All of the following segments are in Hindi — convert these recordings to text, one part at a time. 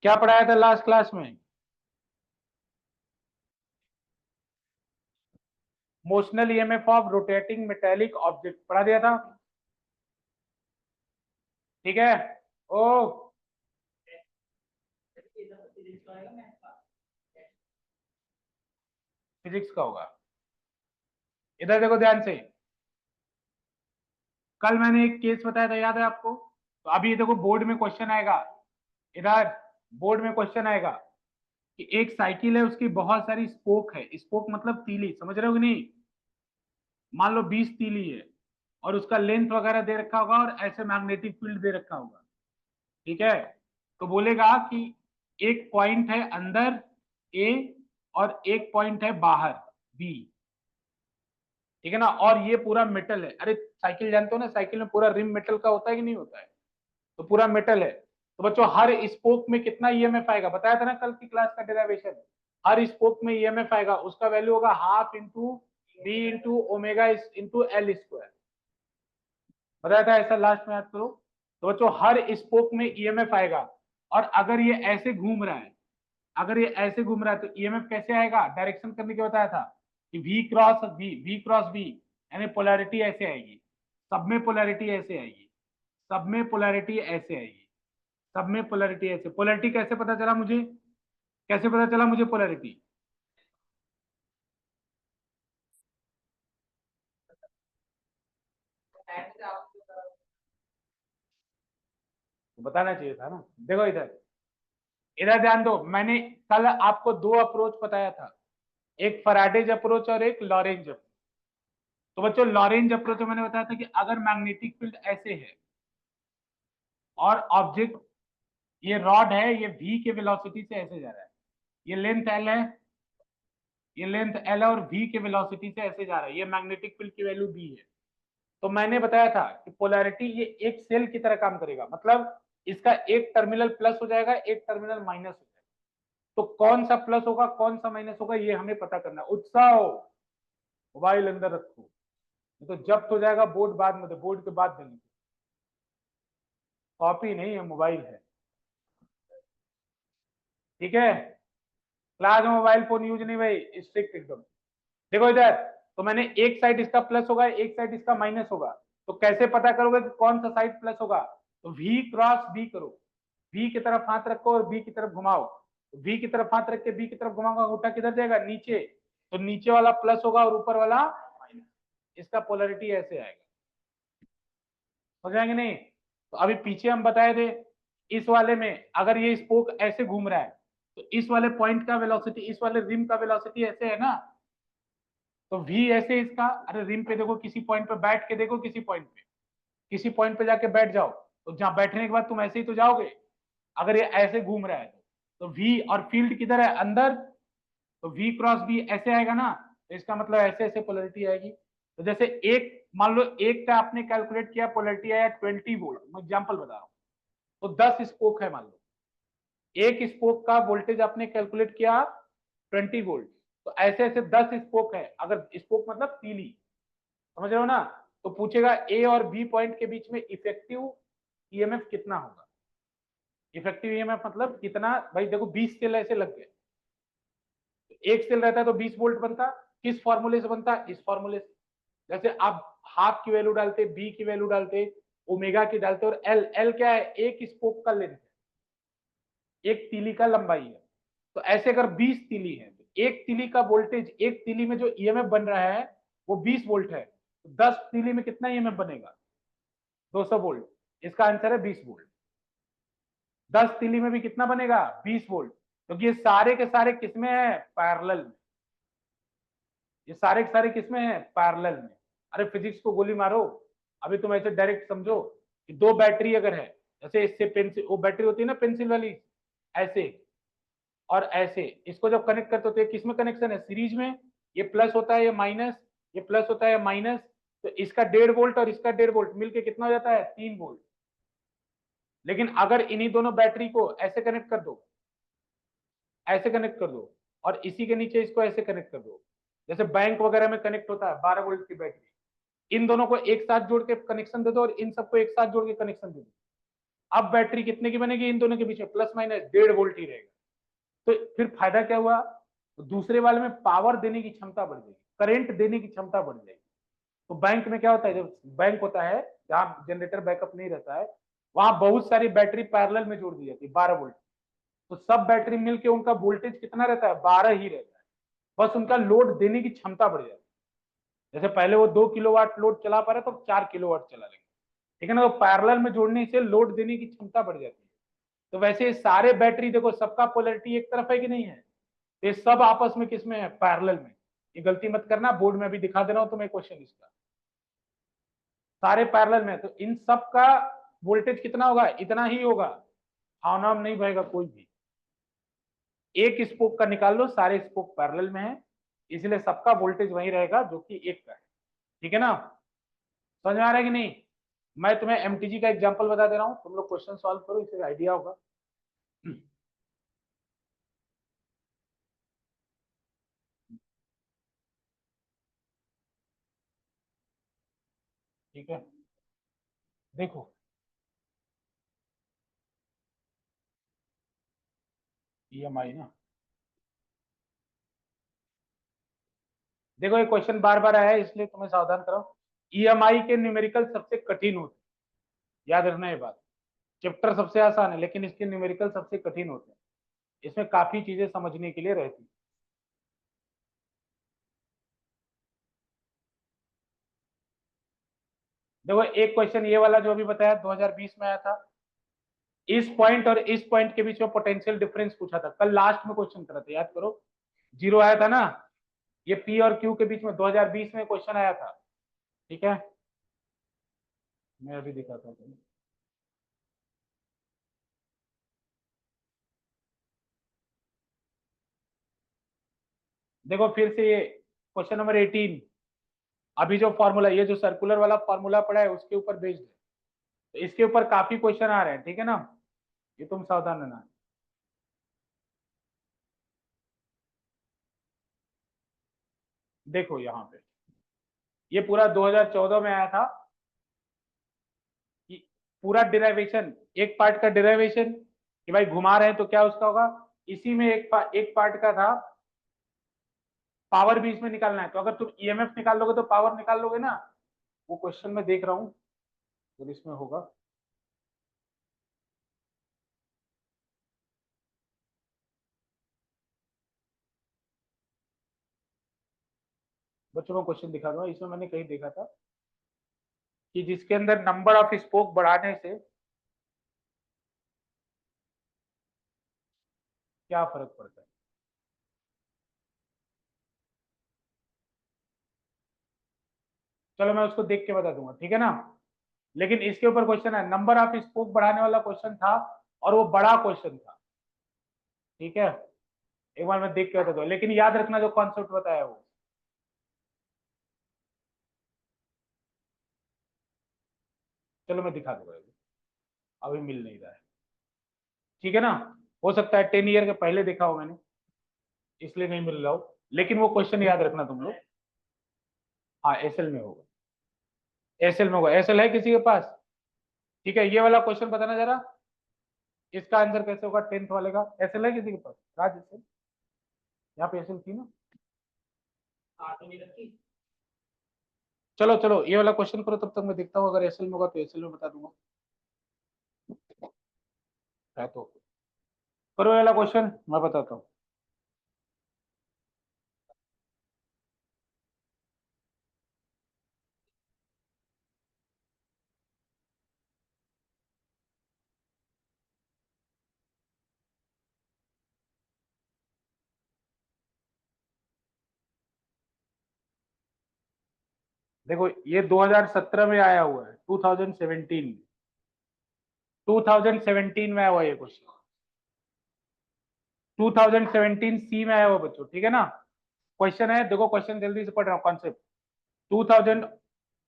क्या पढ़ाया था लास्ट क्लास में? Motional EMF of rotating metallic object पढ़ा दिया था। ठीक है। ओ, फिजिक्स का होगा। इधर देखो ध्यान से। कल मैंने एक केस बताया था, याद है आपको? तो अभी देखो बोर्ड में क्वेश्चन आएगा। इधर बोर्ड में क्वेश्चन आएगा कि एक साइकिल है, उसकी बहुत सारी स्पोक है। स्पोक मतलब तीली, समझ रहे हो कि नहीं? मान लो 20 तीली है, और उसका लेंथ वगैरह दे रखा होगा, और ऐसे मैग्नेटिक फील्ड दे रखा होगा। ठीक है। तो बोलेगा कि एक पॉइंट है अंदर ए, और एक पॉइंट है बाहर बी। ठीक है ना? और ये पूरा मेटल है। अरे साइकिल जानते हो ना, साइकिल में पूरा रिम मेटल का होता है कि नहीं होता है? तो पूरा मेटल है। तो बच्चों हर स्पोक में कितना ईएमएफ आएगा, बताया था ना कल की क्लास का डेरिवेशन। हर स्पोक में ईएमएफ आएगा, उसका वैल्यू होगा half into B into omega into L square. बताया था ऐसा, लास्ट में याद करो। तो बच्चों हर स्पोक में ईएमएफ आएगा। और अगर ये ऐसे घूम रहा है, अगर ये ऐसे घूम रहा है, तो ईएमएफ कैसे आएगा? डायरेक्शन करने के बताया था कि वी क्रॉस वी यानी पोलैरिटी ऐसे आएगी। सब में पोलैरिटी ऐसे आएगी। सब में पोलैरिटी ऐसे आएगी। सब में पोलैरिटी ऐसे। पोलैरिटी कैसे पता चला मुझे? कैसे पता चला मुझे पोलैरिटी? बताना चाहिए था ना। देखो इधर, इधर ध्यान दो। मैंने कल आपको दो अप्रोच बताया था, एक फैराडेज अप्रोच और एक लॉरेंज अप्रोच। तो बच्चों लॉरेंज अप्रोच में मैंने बताया था कि अगर मैग्नेटिक फील्ड ऐसे है, और ऑब्जेक्ट ये रॉड है, ये v के वेलोसिटी से ऐसे जा रहा है, ये लेंथ l है, ये लेंथ l है, और v के वेलोसिटी से ऐसे जा रहा है, ये मैग्नेटिक फील्ड की वैल्यू b है। तो मैंने बताया था कि पोलैरिटी ये एक सेल की तरह काम करेगा, मतलब इसका एक टर्मिनल प्लस हो जाएगा, एक टर्मिनल माइनस हो जाएगा। तो कौन सा प्लस होगा, कौन सा माइनस होगा, ये हमें पता करना है। उत्साह हो, मोबाइल अंदर रखो, नहीं तो जब्त हो जाएगा। बोर्ड बाद में, बोर्ड के बाद देंगे। कॉपी नहीं है, मोबाइल है। ठीक है। क्लास में मोबाइल फोन यूज नहीं भाई, स्ट्रिक्ट एकदम। देखो इधर, तो मैंने एक साइड इसका प्लस होगा, एक साइड इसका माइनस होगा। तो कैसे पता करोगे कि कौन सा साइड प्लस होगा? तो वी क्रॉस बी करो। वी की तरफ हाथ रखो और बी की तरफ घुमाओ। वी की तरफ हाथ रख के बी की तरफ घुमाओगे, अंगूठा किधर जाएगा? नीचे। तो नीचे वाला प्लस होगा और ऊपर वाला माइनस। इसका पोलरिटी ऐसे आएगा। हो जाएंगे नहीं? तो अभी पीछे हम बताए थे, इस वाले में अगर ये स्पोक ऐसे घूम रहा है, तो इस वाले पॉइंट का वेलोसिटी, इस वाले रिम का वेलोसिटी ऐसे है ना। तो v ऐसे इसका, अरे रिम पे देखो, किसी पॉइंट पे बैठ के देखो, किसी पॉइंट पे, किसी पॉइंट पे जाके बैठ जाओ। तो जहां बैठने के बाद तुम ऐसे ही तो जाओगे। अगर ये ऐसे घूम रहा है, तो v और फील्ड किधर है? अंदर। तो v क्रॉस b ऐसे आएगा ना। तो इसका मतलब ऐसे ऐसे पोलरिटी आएगी। तो जैसे एक, मान लो एक का आपने कैलकुलेट किया, पोलरिटी आया 20 वोल्ट, मैं एग्जाम्पल बता रहा हूँ। तो 10 स्पोक है मान लो, एक स्पोक का वोल्टेज आपने कैलकुलेट किया 20 वोल्ट। तो ऐसे ऐसे 10 स्पोक है, अगर स्पोक मतलब तीली, समझ रहे हो ना? तो पूछेगा ए और बी पॉइंट के बीच में इफेक्टिव ईएमएफ कितना होगा। इफेक्टिव ईएमएफ मतलब कितना? भाई देखो 20 सेल ऐसे लग गए, एक सेल रहता है तो 20 वोल्ट बनता। किस फॉर्मूले से बनता? इस फॉर्मूले से। जैसे आप हाफ की वैल्यू डालते, बी की वैल्यू डालते, ओमेगा की डालते, और एल, एल क्या है? एक स्पोक का लेंथ है, एक तीली का लंबाई है। तो ऐसे अगर 20 तीली है, तो एक तीली का वोल्टेज, एक तीली में जो ईएमएफ बन रहा है वो 20 वोल्ट है। तो 10 तीली में कितना ईएमएफ बनेगा? 200 वोल्ट। इसका आंसर है 20 वोल्ट। 10 तीली में भी कितना बनेगा? 20 वोल्ट। क्योंकि ये सारे के सारे किसमें है? पैरेलल में। ये सारे के सारे किसमें है? पैरेलल में। अरे फिजिक्स को गोली मारो। अभी तुम ऐसे डायरेक्ट समझो कि दो बैटरी अगर है, जैसे इससे पेंसिल, वो बैटरी होती है ना पेंसिल वाली, ऐसे और ऐसे, इसको जब कनेक्ट करते होते हैं, किसमें कनेक्शन है? सीरीज में। ये प्लस होता है, ये माइनस, ये प्लस होता है, माइनस। तो इसका 1.5 वोल्ट और इसका 1.5 वोल्ट मिलके कितना हो जाता है? 3 वोल्ट। लेकिन अगर इन्हीं दोनों बैटरी को ऐसे कनेक्ट कर दो, ऐसे कनेक्ट कर दो, और इसी के नीचे इसको ऐसे कनेक्ट कर दो, जैसे बैंक वगैरह में कनेक्ट होता है 12 वोल्ट की बैटरी, इन दोनों को एक साथ जोड़ के कनेक्शन दे दो, और इन सबको एक साथ जोड़ के कनेक्शन दे दो, अब बैटरी कितने की बनेगी, इन दोनों के बीच में प्लस माइनस 1.5 वोल्ट ही रहेगा। तो फिर फायदा क्या हुआ, दूसरे वाले में पावर देने की क्षमता बढ़ जाएगी, करंट देने की क्षमता बढ़ जाएगी। तो बैंक में क्या होता है, जब बैंक होता है जहां जनरेटर बैकअप नहीं रहता है, वहां बहुत सारी बैटरी पैरेलल में जोड़ दी जाती है 12 वोल्ट। तो सब बैटरी मिलके उनका वोल्टेज कितना रहता है, 12 ही रहता है। बस उनका लोड देने की क्षमता बढ़ जाती है। जैसे पहले वो 2 किलोवाट लोड चला पा रहे तो 4 किलोवाट चला लेंगे, ठीक है ना। तो पैरेलल में जोड़ने से लोड देने की क्षमता बढ़ जाती है। तो वैसे सारे बैटरी देखो, सबका पोलैरिटी एक तरफ है कि नहीं है, तो ये सब आपस में किसमें है, पैरेलल में। ये गलती मत करना, बोर्ड में अभी दिखा दे रहा हूं तुम्हें क्वेश्चन इसका, सारे पैरेलल में। तो इन सब का वोल्टेज कितना होगा, इतना ही होगा, नाम नहीं बहेगा कोई भी। एक स्पोक का निकाल लो, सारे स्पोक पैरेलल में है, इसलिए सबका वोल्टेज वही रहेगा जो कि एक का है, ठीक है ना। समझ में आ रहा है कि नहीं। मैं तुम्हें एमटीजी का एग्जांपल बता दे रहा हूं, तुम लोग क्वेश्चन सॉल्व करो, इससे आइडिया होगा। ठीक है, देखो ईएमआई ना, देखो ये क्वेश्चन बार बार आया है इसलिए तुम्हें सावधान करो। ईएमआई के न्यूमेरिकल सबसे कठिन होते हैं, याद रखना ये बात। चैप्टर सबसे आसान है लेकिन इसके न्यूमेरिकल सबसे कठिन होते हैं, इसमें काफी चीजें समझने के लिए रहती है। देखो एक क्वेश्चन ये वाला जो अभी बताया 2020 में आया था, इस पॉइंट और इस पॉइंट के बीच में पोटेंशियल डिफरेंस पूछा था, कल लास्ट में क्वेश्चन करा था, याद करो। जीरो आया था ना, ये पी और क्यू के बीच में 2020 में क्वेश्चन आया था, ठीक है। मैं अभी दिखाता हूँ। देखो फिर से ये क्वेश्चन नंबर 18, अभी जो फॉर्मूला, ये जो सर्कुलर वाला फॉर्मूला पड़ा है उसके ऊपर बेस्ड है, तो इसके ऊपर काफी क्वेश्चन आ रहे हैं, ठीक है ना। ये तुम सावधान रहना। देखो यहाँ पे ये पूरा 2014 में आया था, कि पूरा डिराइवेशन, एक पार्ट का डिराइवेशन कि भाई घुमा रहे हैं तो क्या उसका होगा, इसी में एक पार्ट का था पावर भी इसमें निकालना है। तो अगर तुम ईएमएफ निकाल लोगे तो पावर निकाल लोगे ना, वो क्वेश्चन में देख रहा हूँ तो इसमें होगा। बच्चों को क्वेश्चन दिखा दूंगा, इसमें मैंने कहीं देखा था कि जिसके अंदर नंबर ऑफ स्पोक बढ़ाने से क्या फर्क पड़ता है। चलो मैं उसको देख के बता दूंगा, ठीक है ना। लेकिन इसके ऊपर क्वेश्चन है, नंबर ऑफ स्पोक बढ़ाने वाला क्वेश्चन था और वो बड़ा क्वेश्चन था, ठीक है। एक बार मैं देख के बता दूंगा, लेकिन याद रखना जो कॉन्सेप्ट बताया वो। चलो मैं दिखा दूंगा, अभी मिल नहीं रहा है, ठीक है ना। हो सकता है 10 ईयर के पहले देखा हो मैंने, इसलिए नहीं मिल रहा हो, लेकिन वो क्वेश्चन याद रखना तुम लोग। हाँ एसएल में होगा, एसएल में होगा, एसएल है किसी के पास, ठीक है। ये वाला क्वेश्चन बताना जरा, इसका आंसर कैसे होगा 10th वाले का, एसएल है किसी के पास, राज एसएल, यहाँ पे एसएल थी ना। हाँ तो नहीं रखी। चलो चलो ये वाला क्वेश्चन करो, तब तक मैं देखता हूँ, अगर एसएल में होगा तो एसएल में बता दूंगा, है तो। करो ये वाला क्वेश्चन, मैं बताता हूँ। देखो ये 2017 में आया हुआ है, 2017 में, 2017 में आया हुआ है ये क्वेश्चन, 2017 सी में आया हुआ बच्चों, ठीक है ना। क्वेश्चन है, देखो क्वेश्चन जल्दी से पढ़ रहा हूँ, कॉन्सेप्ट 2000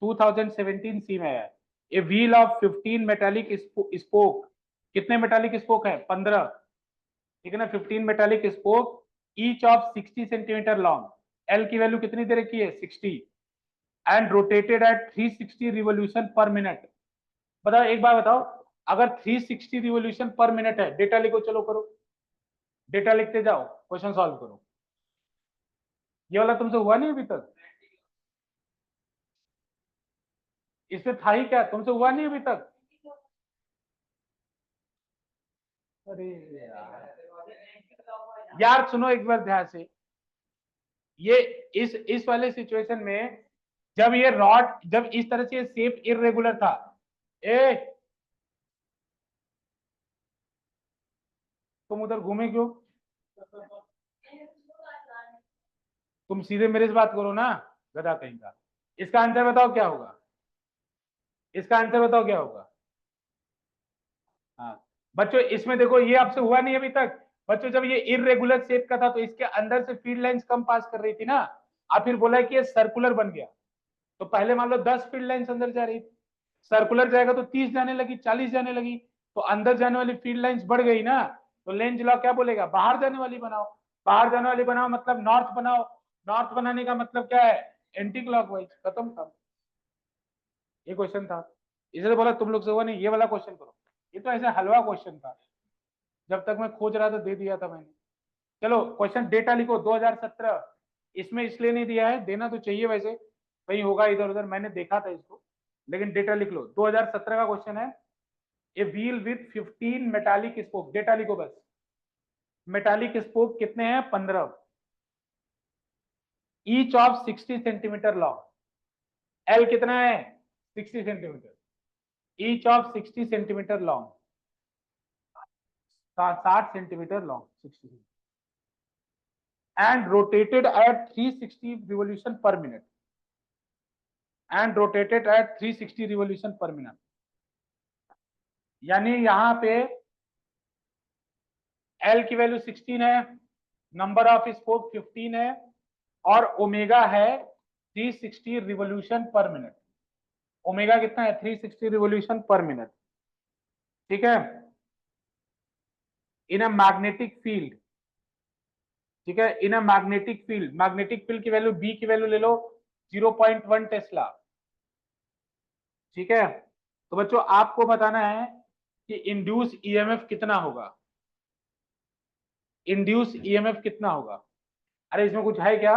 2017 सी में है। A wheel of 15 metallic spoke, कितने मेटालिक स्पोक है, 15, ठीक है ना। 15 metallic spoke, each of 60 centimetre long, L की वैल्यू कितनी दे रखी है 60, and rotated eight 360 revolution per minute. बताओ एक बार बताओ, अगर 360 रिवोल्यूशन पर मिनट है, डेटा लिखो, चलो करो, डेटा लिखते जाओ, क्वेश्चन सॉल्व करो। ये वाला तुमसे हुआ नहीं अभी तक? इसमें था ही क्या, तुमसे हुआ नहीं अभी तक? अरे यार सुनो एक बार ध्यान से, ये इस वाले सिचुएशन में जब ये रॉड, जब इस तरह से शेप इरेगुलर था, ए तुम उधर घूमे क्यों? तुम सीधे मेरे से बात करो ना, गधा कहीं का। इसका आंसर बताओ क्या होगा, इसका आंसर बताओ क्या होगा। हाँ बच्चों, इसमें देखो ये आपसे हुआ नहीं अभी तक। बच्चों जब ये इरेगुलर शेप का था तो इसके अंदर से फील्ड लाइंस कम पास कर रही थी ना, आप फिर बोला कि ये सर्कुलर बन गया। तो पहले मान लो 10 फील्ड लाइंस अंदर जा रही थी, सर्कुलर जाएगा तो 30 जाने लगी, 40 जाने लगी, तो अंदर जाने वाली फील्ड लाइंस बढ़ गई ना। तो लेंज लॉ क्या बोलेगा, बाहर जाने वाली बनाओ। बाहर जाने वाली बनाओ मतलब नॉर्थ बनाओ। नॉर्थ बनाने का मतलब क्या है, एंटी क्लॉकवाइज। खत्म था, ये क्वेश्चन था। इसलिए बोला तुम लोग से हुआ नहीं, ये वाला क्वेश्चन करो। ये तो ऐसे हलवा क्वेश्चन था, जब तक मैं खोज रहा था दे दिया था मैंने। चलो क्वेश्चन डेटा लिखो 2017। इसमें इसलिए नहीं दिया है, देना तो चाहिए वैसे, कहीं होगा इधर उधर, मैंने देखा था इसको, लेकिन डेटा लिख लो। 2017 का क्वेश्चन है, a wheel with 15 metallic spoke. Data लिखो बस, मेटालिक स्पोक कितने हैं, 15, each of 60 centimetre long. L कितना है, 60 centimetre, each of 60 centimetre long, 60 centimetre long, 60, and rotated at 360 revolution per minute, and rotated at 360 revolution per minute। यानी यहाँ पे L की वैल्यू 16 है, नंबर ऑफ स्पोक 15 है, और ओमेगा है 360 रिवोल्यूशन पर मिनट। ओमेगा कितना है, 360 रिवोल्यूशन पर मिनट। ठीक है, इन अ मैग्नेटिक फील्ड, ठीक है, in a magnetic field, magnetic field की वैल्यू बी की वैल्यू ले लो 0.1 टेस्ला। ठीक है, तो बच्चों आपको बताना है कि इंड्यूस ईएमएफ कितना होगा, इंड्यूस ईएमएफ कितना होगा। अरे इसमें कुछ है क्या,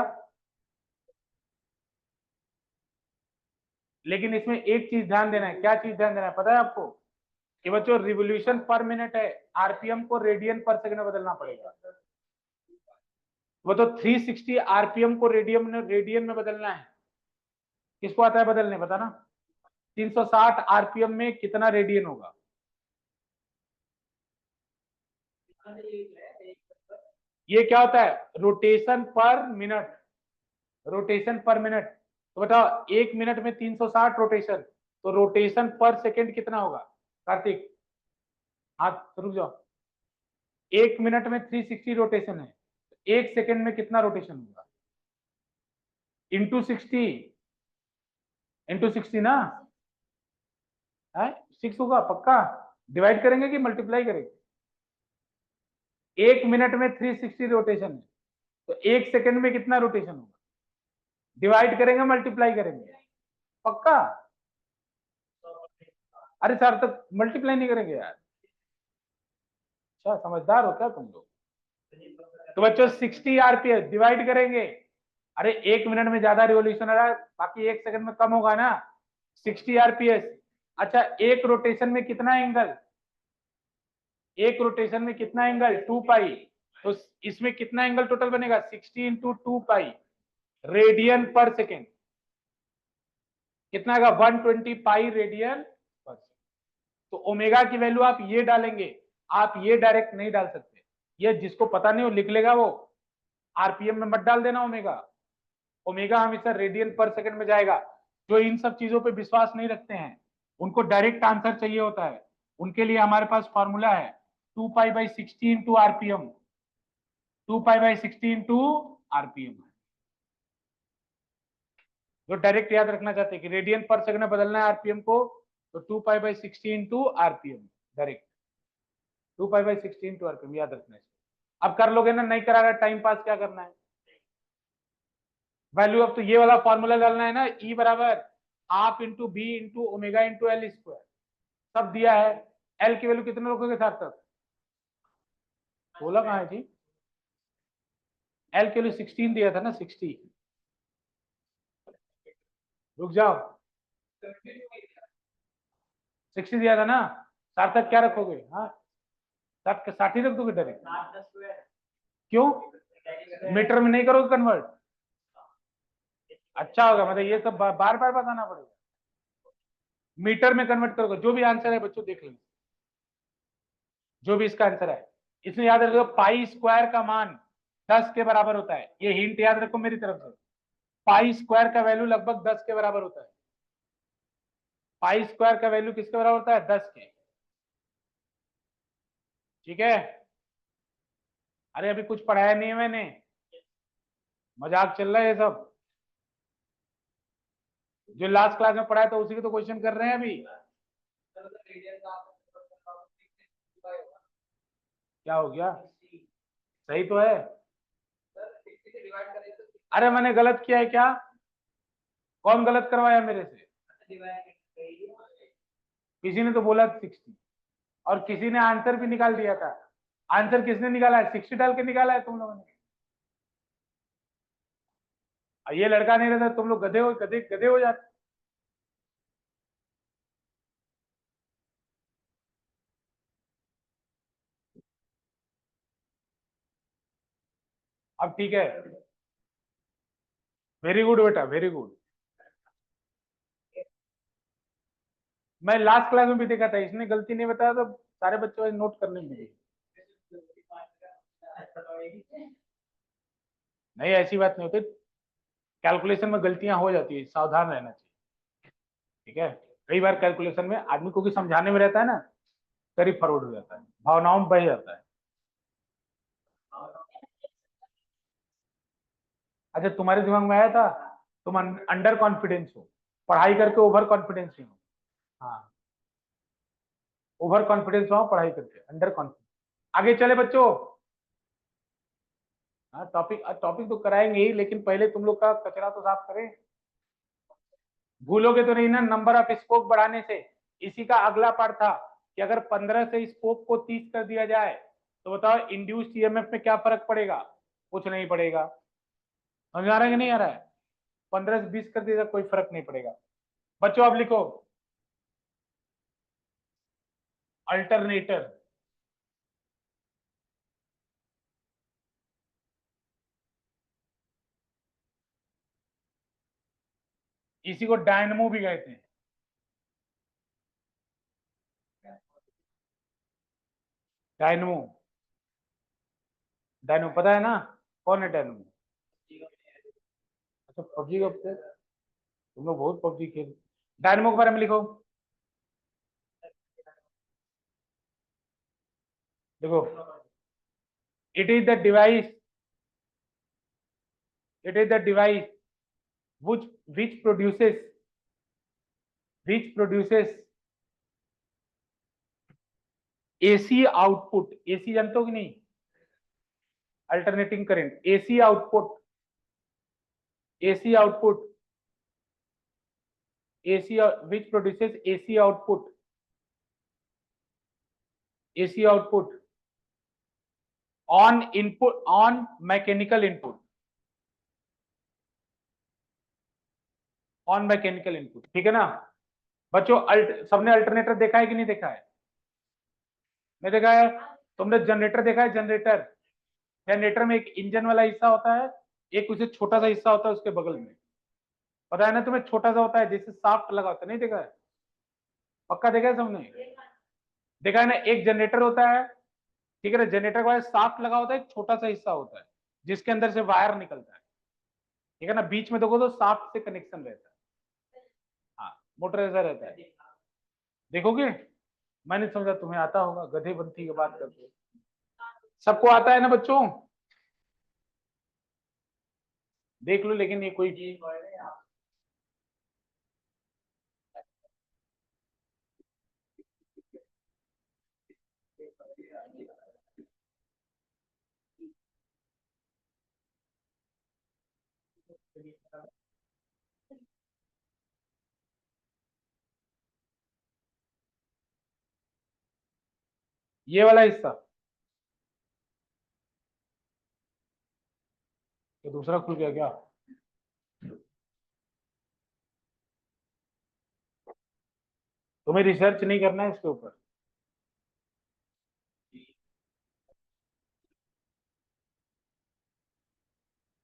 लेकिन इसमें एक चीज ध्यान देना है, क्या चीज ध्यान देना है पता है आपको, कि बच्चों रिवोल्यूशन पर मिनट है, आरपीएम को रेडियन पर सेकंड में बदलना पड़ेगा। वो तो 360 आरपीएम को रेडियन में बदलना है। किसको आता है बदलने, बताना। 360 आरपीएम में कितना रेडियन होगा, ये क्या होता है, रोटेशन पर मिनट, रोटेशन पर मिनट। तो बताओ 1 मिनट में 360 रोटेशन, तो रोटेशन पर सेकंड कितना होगा कार्तिक, हाथ रुक जाओ। 1 मिनट में 360 रोटेशन है, तो 1 सेकंड में कितना रोटेशन होगा, इंटू 60, इंटू 60 ना है, 6 होगा पक्का। डिवाइड करेंगे कि मल्टीप्लाई करेंगे, 1 मिनट में 360 रोटेशन है, तो 1 सेकंड में कितना रोटेशन होगा, डिवाइड करेंगे मल्टीप्लाई करेंगे, पक्का। अरे सर तक मल्टीप्लाई नहीं करेंगे यार, अच्छा समझदार हो क्या तुम लोग। तो बच्चों 60 आरपीएस डिवाइड करेंगे, अरे 1 मिनट में ज्यादा रिवोल्यूशन आ रहा है, बाकी 1 सेकंड में कम होगा ना, 60 आरपीएस। अच्छा एक रोटेशन में कितना एंगल, एक रोटेशन में कितना एंगल, 2 पाई, तो इसमें कितना एंगल टोटल बनेगा, 60 इंटू 2 पाई रेडियन पर सेकेंड, कितना आएगा, 120 पाई रेडियन पर सेकेंड। तो ओमेगा की वैल्यू आप ये डालेंगे, आप ये डायरेक्ट नहीं डाल सकते, ये जिसको पता नहीं वो लिख लेगा, वो आरपीएम में मत डाल देना ओमेगा, ओमेगा हमेशा रेडियन पर सेकंड में जाएगा। जो इन सब चीजों पे विश्वास नहीं रखते हैं, उनको डायरेक्ट आंसर चाहिए होता है, उनके लिए हमारे पास फॉर्मूला है 2 पाई/60 इंटू आरपीएम, 2 पाई/60 इंटू आरपीएम। जो डायरेक्ट याद रखना चाहते हैं कि रेडियन पर सेकंड में बदलना है आरपीएम को, तो 2 पाई/60 इंटू आरपीएम, डायरेक्ट 2 पाई/60 इंटू आरपीएम याद रखना है। अब कर लोगे ना, नहीं करा रहा टाइम पास, क्या करना है, वैल्यू अब तो ये वाला फॉर्मूला डालना है ना, ई बराबर half into B into omega into L square, सब दिया है। एल की वैल्यू कितने रखोगे साथ तक? 16 कहाँ है जी? एल की वैल्यू 16 दिया था ना, 60। रुक जाओ, 60 दिया था ना, सार्थक क्या रखोगे? हाँ, 60 रख दोगे डायरेक्ट? क्यों? मीटर में नहीं करोगे कन्वर्ट? अच्छा होगा, मतलब ये सब बार बार बताना पड़ेगा। मीटर में कन्वर्ट करोगे, जो भी आंसर है बच्चों देख लेना, जो भी इसका आंसर है। इसलिए याद रखो पाई स्क्वायर का मान 10 के बराबर होता है, ये हिंट याद रखो मेरी तरफ से। पाई स्क्वायर का वैल्यू लगभग 10 के बराबर होता है। पाई स्क्वायर का वैल्यू किसके बराबर होता है? 10 के। ठीक है, अरे अभी कुछ पढ़ाया नहीं है मैंने, मजाक चल रहा है ये सब। जो लास्ट क्लास में पढ़ाया था उसी के तो क्वेश्चन कर रहे हैं अभी। क्या हो गया? सही तो है। अरे मैंने गलत किया है क्या? कौन गलत करवाया मेरे से? किसी ने तो बोला 60, और किसी ने आंसर भी निकाल दिया था। आंसर किसने निकाला है? 60 डाल के निकाला है तुम लोगों ने। और ये लड़का नहीं रहता तुम लोग गधे हो, गधे गधे हो जाते। अब ठीक है, वेरी गुड बेटा, वेरी गुड। मैं लास्ट क्लास में भी देखा था, इसने गलती नहीं बताया तो सारे बच्चों नोट करने मिले। नहीं ऐसी बात नहीं होती, कैलकुलेशन में गलतियां हो जाती है, सावधान रहना चाहिए। ठीक है, कई बार कैलकुलेशन में आदमी को भी समझाने में रहता है ना, करीब फॉरवर्ड हो जाता है, भावनाओं में बह जाता है। अच्छा तुम्हारे दिमाग में आया था तुम अंडर कॉन्फिडेंस हो, पढ़ाई करके ओवर कॉन्फिडेंस हो। हाँ, ओवर कॉन्फिडेंस हो पढ़ाई करके, अंडर कॉन्फिडेंस। आगे चले बच्चों। हाँ, टॉपिक टॉपिक तो कराएंगे ही, लेकिन पहले तुम लोग का कचरा तो साफ करें। भूलोगे तो नहीं ना नंबर ऑफ स्कोप बढ़ाने से? इसी का अगला पार्ट था कि अगर 15 से स्कोप को 30 कर दिया जाए तो बताओ इंड्यूस्ड ईएमएफ में क्या फर्क पड़ेगा? कुछ नहीं पड़ेगा। समझ आ रहा है कि नहीं आ रहा है? 15 से 20 कर दिया कोई फर्क नहीं पड़ेगा। बच्चों अब लिखो अल्टरनेटर। इसी को डायनमो भी कहते हैं। डायनमो, डायनमो पता है ना? कौन है डायनमो? अच्छा पबजी का प्लेयर, तुम लोग बहुत पबजी खेल। डायनमो के बारे में लिखो। देखो, it is the device, it is the device which which produces which produces AC output. AC जानते हो कि नहीं? Alternating current, AC output, AC output, AC which produces AC output, AC output on input, on mechanical input, on mechanical input. ठीक है ना बच्चों? सबने अल्टरनेटर देखा है कि नहीं देखा है? नहीं देखा है? तुमने जनरेटर देखा है? जनरेटर, जनरेटर में एक इंजन वाला हिस्सा होता है, एक उसे छोटा सा हिस्सा होता है उसके बगल में। पता है ना तुम्हें? छोटा सा होता है जैसे साफ्ट लगा होता है, नहीं देखा है? पक्का देखा है सबने? देखा है ना? एक जनरेटर होता है, ठीक है ना, जनरेटर के बाद साफ्ट लगा होता है, एक छोटा सा हिस्सा होता है जिसके अंदर से वायर निकलता है। ठीक है ना, बीच में देखो तो साफ्ट से कनेक्शन रहता है। हाँ, मोटर ऐसा रहता है। देखोगे? मैंने समझा तुम्हें आता होगा, गधे बनती की बात करते हो। सबको आता है ना बच्चों? देख लो, लेकिन ये कोई ये वाला हिस्सा, तो दूसरा खुल गया क्या? तुम्हें रिसर्च नहीं करना है इसके ऊपर।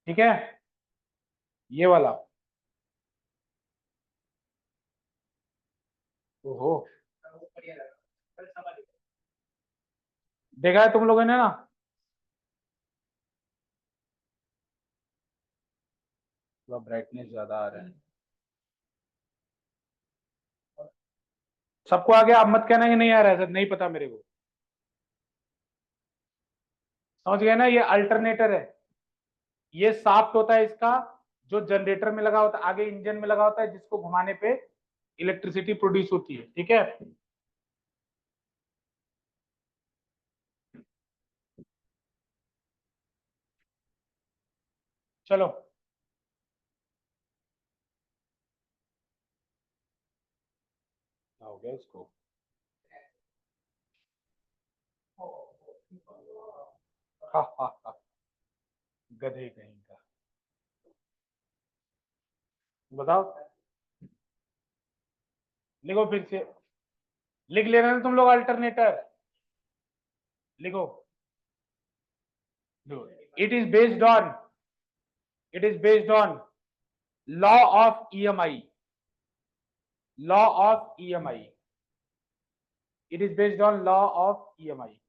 ठीक है, ये वाला। ओहो, देखा है तुम लोगों ने ना? थोड़ा ब्राइटनेस ज्यादा आ रहा है। सबको आ गया? अब मत कहना कि नहीं आ रहा है सर, नहीं पता मेरे को। समझ गए ना? ये अल्टरनेटर है, ये साफ्ट होता है इसका, जो जनरेटर में लगा होता है, आगे इंजन में लगा होता है, जिसको घुमाने पे इलेक्ट्रिसिटी प्रोड्यूस होती है। ठीक है, चलो। क्या हो गया इसको? हा हा हा, गधे कहीं का। बताओ, लिखो फिर से। लिख ले रहे हो तुम लोग अल्टरनेटर? लिखो। It is based on, it is based on law of EMI, law of EMI. It is based on law of EMI,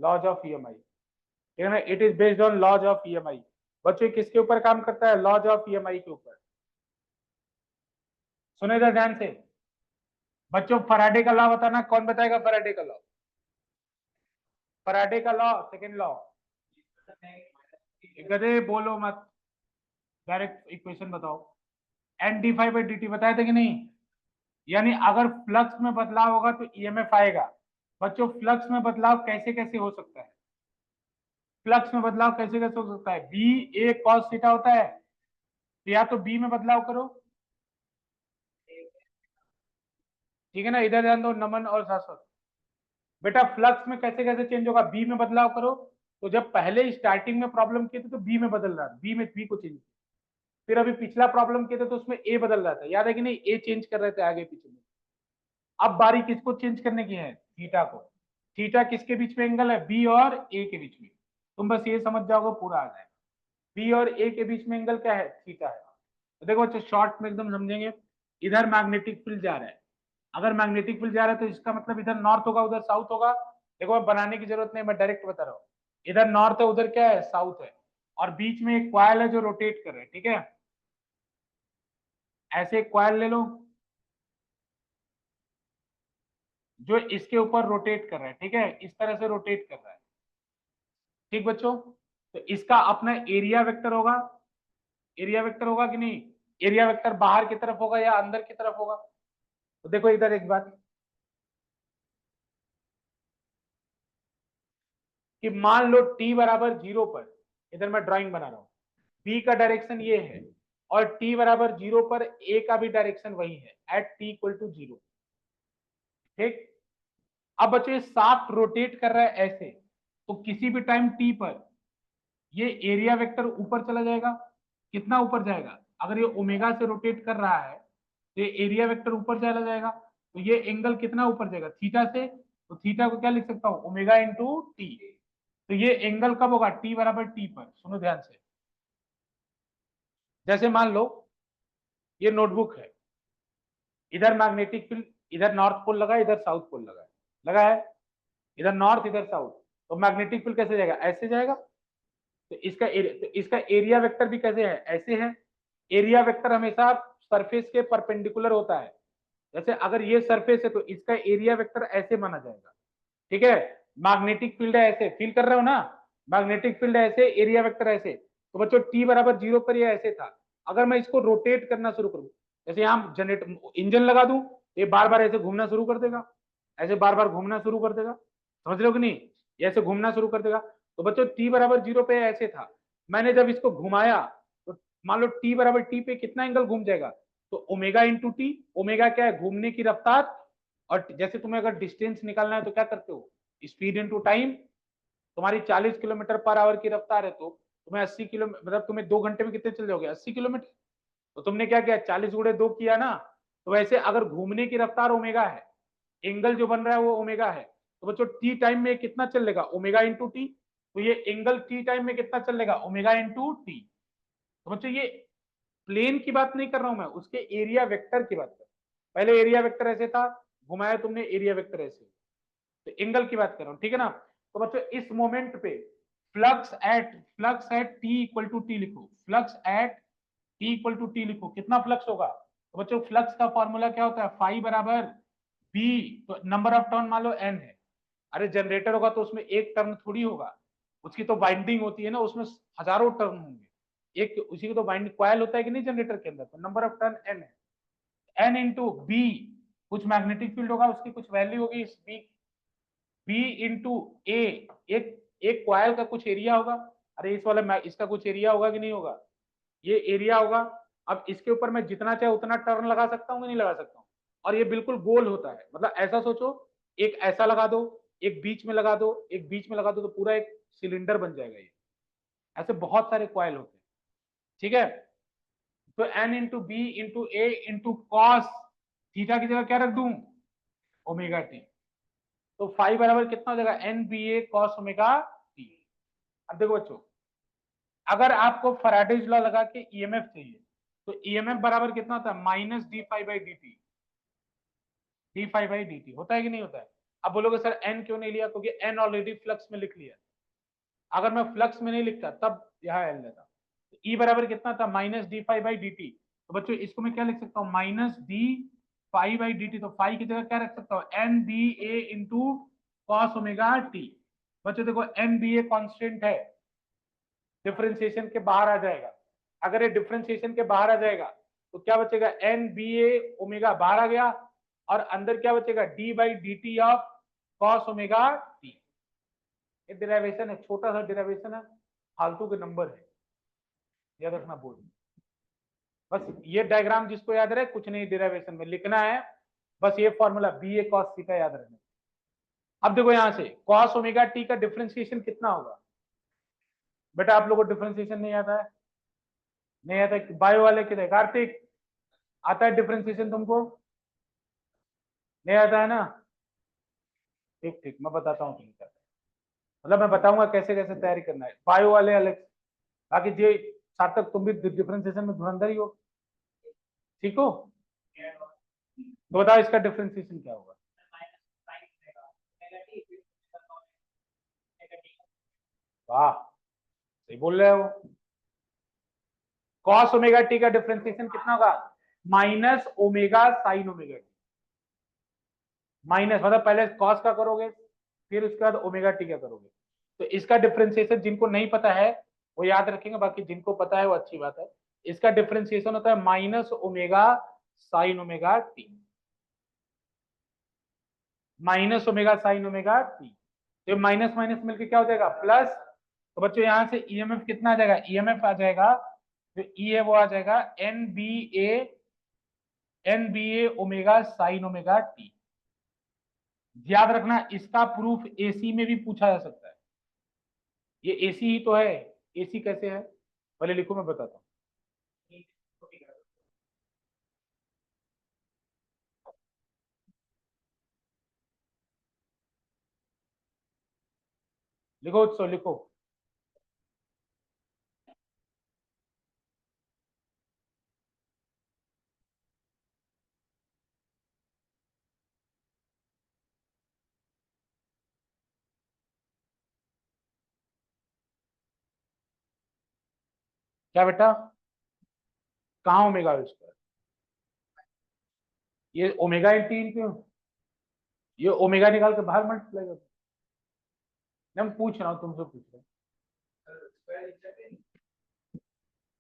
laws of EMI. ठीक है ना? It is based on laws of EMI. बच्चों किसके ऊपर काम करता है? लॉज ऑफ ईएमआई के ऊपर। सुने इधर ध्यान से बच्चों, फराडे का लॉ बताना, कौन बताएगा फराडे का लॉ? फराडे का लॉ, सेकंड लॉ। गधे बोलो मत, डायरेक्ट इक्वेशन बताओ। N D five by D T बताया था कि नहीं? यानी अगर फ्लक्स में बदलाव होगा तो ईएमएफ आएगा। बच्चों फ्लक्स में बदलाव कैसे कैसे हो सकता है? फ्लक्स में बदलाव कैसे कैसे हो सकता है? बी ए कॉस थीटा होता है, तो या तो बी में बदलाव करो। ठीक है ना? इधर ध्यान दो नमन और शाश्वत। बेटा फ्लक्स में कैसे कैसे चेंज होगा? बी में बदलाव करो। तो जब पहले स्टार्टिंग में प्रॉब्लम किए थे तो बी में बदल रहा था, बी में बी को चेंज। फिर अभी पिछला प्रॉब्लम किए थे तो उसमें ए बदल रहा था, याद है कि नहीं? ए चेंज कर रहे थे आगे पीछे में। अब बारी किसको चेंज करने की है? थीटा को। थीटा किसके बीच में एंगल है? बी और ए के बीच में। तुम बस ये समझ जाओगे पूरा आ जाएगा। बी और ए के बीच में एंगल क्या है? थीटा है। तो देखो बच्चों शॉर्ट में एकदम समझेंगे। इधर मैग्नेटिक फील्ड जा रहा है, अगर मैग्नेटिक फील्ड जा रहा है तो इसका मतलब इधर नॉर्थ होगा उधर साउथ होगा। देखो अब बनाने की जरूरत नहीं, मैं डायरेक्ट बता रहा हूँ। इधर नॉर्थ है उधर क्या है? साउथ है। और बीच में एक क्वाइल है जो रोटेट कर रहा है। ठीक है, ऐसे एक क्वाइल ले लो जो इसके ऊपर रोटेट कर रहा है। ठीक है, इस तरह से रोटेट कर रहा है। ठीक बच्चों, तो इसका अपना एरिया वेक्टर होगा। एरिया वेक्टर होगा कि नहीं? एरिया वेक्टर बाहर की तरफ होगा या अंदर की तरफ होगा? तो देखो इधर एक बात, कि मान लो t बराबर 0 पर, इधर मैं ड्राइंग बना रहा हूं, b का डायरेक्शन ये है, और t बराबर 0 पर a का भी डायरेक्शन वही है, एट t इक्वल टू 0। ठीक, अब बच्चों ये साफ रोटेट कर रहा है ऐसे, तो किसी भी टाइम t पर ये एरिया वेक्टर ऊपर चला जाएगा। कितना ऊपर जाएगा? अगर ये ओमेगा से रोटेट कर रहा है तो ये एरिया वेक्टर ऊपर चला जाएगा। तो ये एंगल कितना ऊपर जाएगा? थीटा से। तो थीटा को क्या लिख सकता हूं? Omega into T. तो ये एंगल कब होगा? टी बराबर टी पर। सुनो ध्यान से, जैसे मान लो ये नोटबुक है, इधर मैग्नेटिक फील्ड, इधर नॉर्थ पोल लगा है, इधर साउथ पोल लगा है, लगा है, इधर नॉर्थ इधर साउथ। तो मैग्नेटिक फील्ड कैसे जाएगा? ऐसे जाएगा। तो इसका एरिया वेक्टर भी कैसे है? ऐसे है। एरिया वेक्टर हमेशा सरफेस के परपेंडिकुलर होता है। जैसे अगर ये सरफेस है तो इसका एरिया वेक्टर ऐसे माना जाएगा। ठीक है, मैग्नेटिक फील्ड है ऐसे, फील कर रहे हो ना? मैग्नेटिक फील्ड है ऐसे, एरिया वेक्टर ऐसे। तो बच्चों टी बराबर 0 पर ये ऐसे था। अगर मैं इसको रोटेट करना शुरू करूं, जैसे यहाँ जनरेटर इंजन लगा दूं, ये बार बार ऐसे घूमना शुरू कर देगा, ऐसे बार बार घूमना शुरू कर देगा। समझ रहे हो कि नहीं? ये ऐसे घूमना शुरू कर देगा। तो बच्चों टी बराबर 0 पे ऐसे था, मैंने जब इसको घुमाया तो मान लो टी बराबर टी पे कितना एंगल घूम जाएगा? तो ओमेगा इंटू टी। ओमेगा क्या है? घूमने की रफ्तार। और जैसे तुम्हें अगर डिस्टेंस निकालना है तो क्या करते हो? स्पीड इंटू टाइम, तुम्हारी 40 किलोमीटर पर आवर की रफ्तार है तो तुम्हें 80 किलो मतलब तुम्हें 2 घंटे में कितने चल जाओगे 80 किलोमीटर। तो तुमने क्या किया 40 गुणे 2 किया ना। तो वैसे अगर घूमने की रफ्तार ओमेगा है, एंगल जो बन रहा है वो ओमेगा है, तो बच्चों टी टाइम में कितना चलेगा ओमेगा इंटू टी। तो ये एंगल टी टाइम में कितना चलेगा ओमेगा इंटू टी। तो बच्चों ये प्लेन की बात नहीं कर रहा हूं मैं, उसके एरिया वेक्टर की बात कर रहा हूं। पहले एरिया वेक्टर ऐसे था, घुमाया तुमने एरिया वेक्टर ऐसे, तो एंगल की बात कर रहा हूं, ठीक है ना। तो बच्चों इस मोमेंट पे flux at T equal to T लिखो, flux at T equal to T लिखो, कितना फ्लक्स होगा। तो बच्चों फ्लक्स का फॉर्मूला क्या होता है, फाई बराबर बी, तो नंबर ऑफ टर्न मान लो एन है। अरे जनरेटर होगा तो उसमें एक टर्न थोड़ी होगा, उसकी तो बाइंडिंग होती है ना, उसमें हजारों टर्न होंगे, एक उसी की तो बाइंडिंग कॉयल होता है कि नहीं जनरेटर के अंदर, तो नंबर ऑफ टर्न एन है। एन इंटू बी, कुछ मैग्नेटिक फील्ड होगा, उसकी कुछ वैल्यू होगी इस बी इंटू ए, एक एक कॉयल का कुछ एरिया होगा। अरे इस वाला इसका कुछ एरिया होगा कि नहीं होगा, ये एरिया होगा। अब इसके ऊपर मैं जितना चाहे उतना टर्न लगा सकता हूँ कि नहीं लगा सकता हूँ। और ये बिल्कुल गोल होता है, मतलब ऐसा सोचो, एक ऐसा लगा दो, एक बीच में लगा दो, एक बीच में लगा दो, तो पूरा एक सिलेंडर बन जाएगा ये। ऐसे बहुत सारे कॉयल होते हैं, ठीक है। तो एन इंटू बी इंटू ए इंटू कॉस थीटा की जगह क्या रख दूं ओमेगा टी। तो फाइव बराबर कितना हो जाएगा एन बी ए कॉस ओमेगा टी। अब देखो बच्चों, अगर आपको फैराडेज लॉ लगा के ईएमएफ चाहिए, तो ईएमएफ बराबर कितना होता है minus D five by D T, D five by D T होता है कि नहीं होता है। अब बोलोगे सर एन क्यों नहीं लिया, क्योंकि एन ऑलरेडी फ्लक्स में लिख लिया, अगर मैं फ्लक्स में नहीं लिखता तब यहाँ एल लेता। तो ई बराबर कितना था minus D five by D T. तो बच्चों इसको मैं क्या लिख सकता हूँ minus D five by D T, तो फाइव की जगह क्या रख सकता हूँ एन बी ए इंटू कॉस ओमेगा टी। बच्चों देखो एन बी ए कॉन्स्टेंट है, डिफरेंशिएशन के बाहर आ जाएगा। अगर ये डिफरेंशिएशन के बाहर आ जाएगा तो क्या बचेगा एन बी ए ओमेगा बाहर आ गया, और अंदर क्या बचेगा D by D T of cos omega T. ये डिराइवेशन है, छोटा सा डिराइवेशन है, फालतू के नंबर है, याद रखना बोर्ड में। बस ये डायग्राम जिसको याद रहे, कुछ नहीं डिराइवेशन में लिखना है, बस ये फॉर्मूला बी ए कॉस थीटा याद रखना। अब देखो यहां से कॉस ओमेगा टी का डिफरेंशिएशन कितना होगा। बेटा आप लोगों को डिफरेंशिएशन नहीं आता है, नहीं आता है, बायो वाले किधर कार्तिक आता है डिफरेंशिएशन तुमको, नहीं आता है ना। ठीक ठीक मैं बताता हूँ तुमको, मतलब मैं बताऊंगा कैसे कैसे तैयारी करना है, बायो वाले अलग, बाकी जे सार्थक तुम भी डिफरेंशिएशन में धुरंधर ही हो, ठीक हो। तो बताओ इसका डिफरेंशिएशन क्या होगा। वाह सही बोल रहे हो। कॉस ओमेगा टी का डिफरेंशिएशन कितना होगा minus omega sine omega T. Minus मतलब पहले कॉस का करोगे, फिर उसके बाद ओमेगा टी का करोगे। तो इसका डिफरेंशिएशन जिनको नहीं पता है वो याद रखेंगे, बाकी जिनको पता है वो अच्छी बात है। इसका डिफरेंशिएशन होता है minus omega sine omega T, minus omega sine omega T. तो माइनस माइनस मिलकर क्या हो जाएगा प्लस। तो बच्चों यहां से ईएमएफ कितना आ जाएगा, ईएमएफ आ जाएगा जो ई है वो आ जाएगा एन बी ए ओमेगा साइन ओमेगा टी। याद रखना इसका प्रूफ एसी में भी पूछा जा सकता है, ये एसी ही तो है, एसी कैसे है पहले लिखो मैं बताता हूँ। लिखो उत्सव लिखो। क्या बेटा कहाँ ओमेगा स्क्वायर, ये ओमेगा इंटीन क्यों, ये ओमेगा निकाल के बाहर मल्टीप्लाई कर। मैं पूछ रहा हूँ तुमसे पूछ रहा हूँ,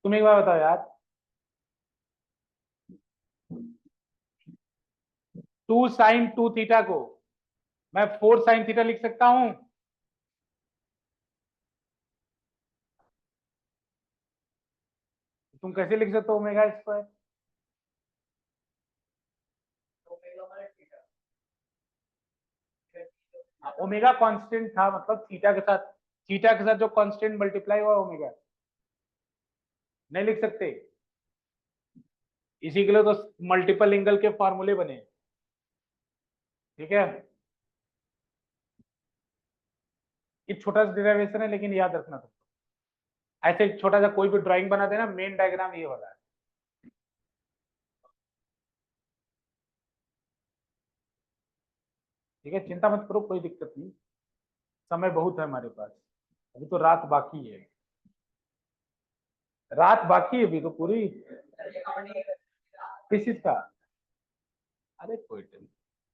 तुम एक बार बताओ यार। 2 sin 2 थीटा को मैं 4 sin थीटा लिख सकता हूँ। तुम कैसे लिख सकते हो ओमेगा स्क्वायर, ओमेगा कांस्टेंट था, मतलब थीटा के साथ जो कांस्टेंट मल्टीप्लाई हुआ ओमेगा, नहीं लिख सकते? इसी के लिए तो मल्टीपल एंगल के फॉर्मूले बने, ठीक है। ये छोटा सा डेरिवेशन है, लेकिन याद रखना तुम, ऐसे छोटा सा कोई भी ड्राइंग बना देना, मेन डायग्राम ये वाला है। ठीक है, चिंता मत करो, कोई दिक्कत नहीं, समय बहुत है हमारे पास, अभी तो रात बाकी है, रात बाकी है अभी तो पूरी। किस चीज का? अरे कोई टेंशन,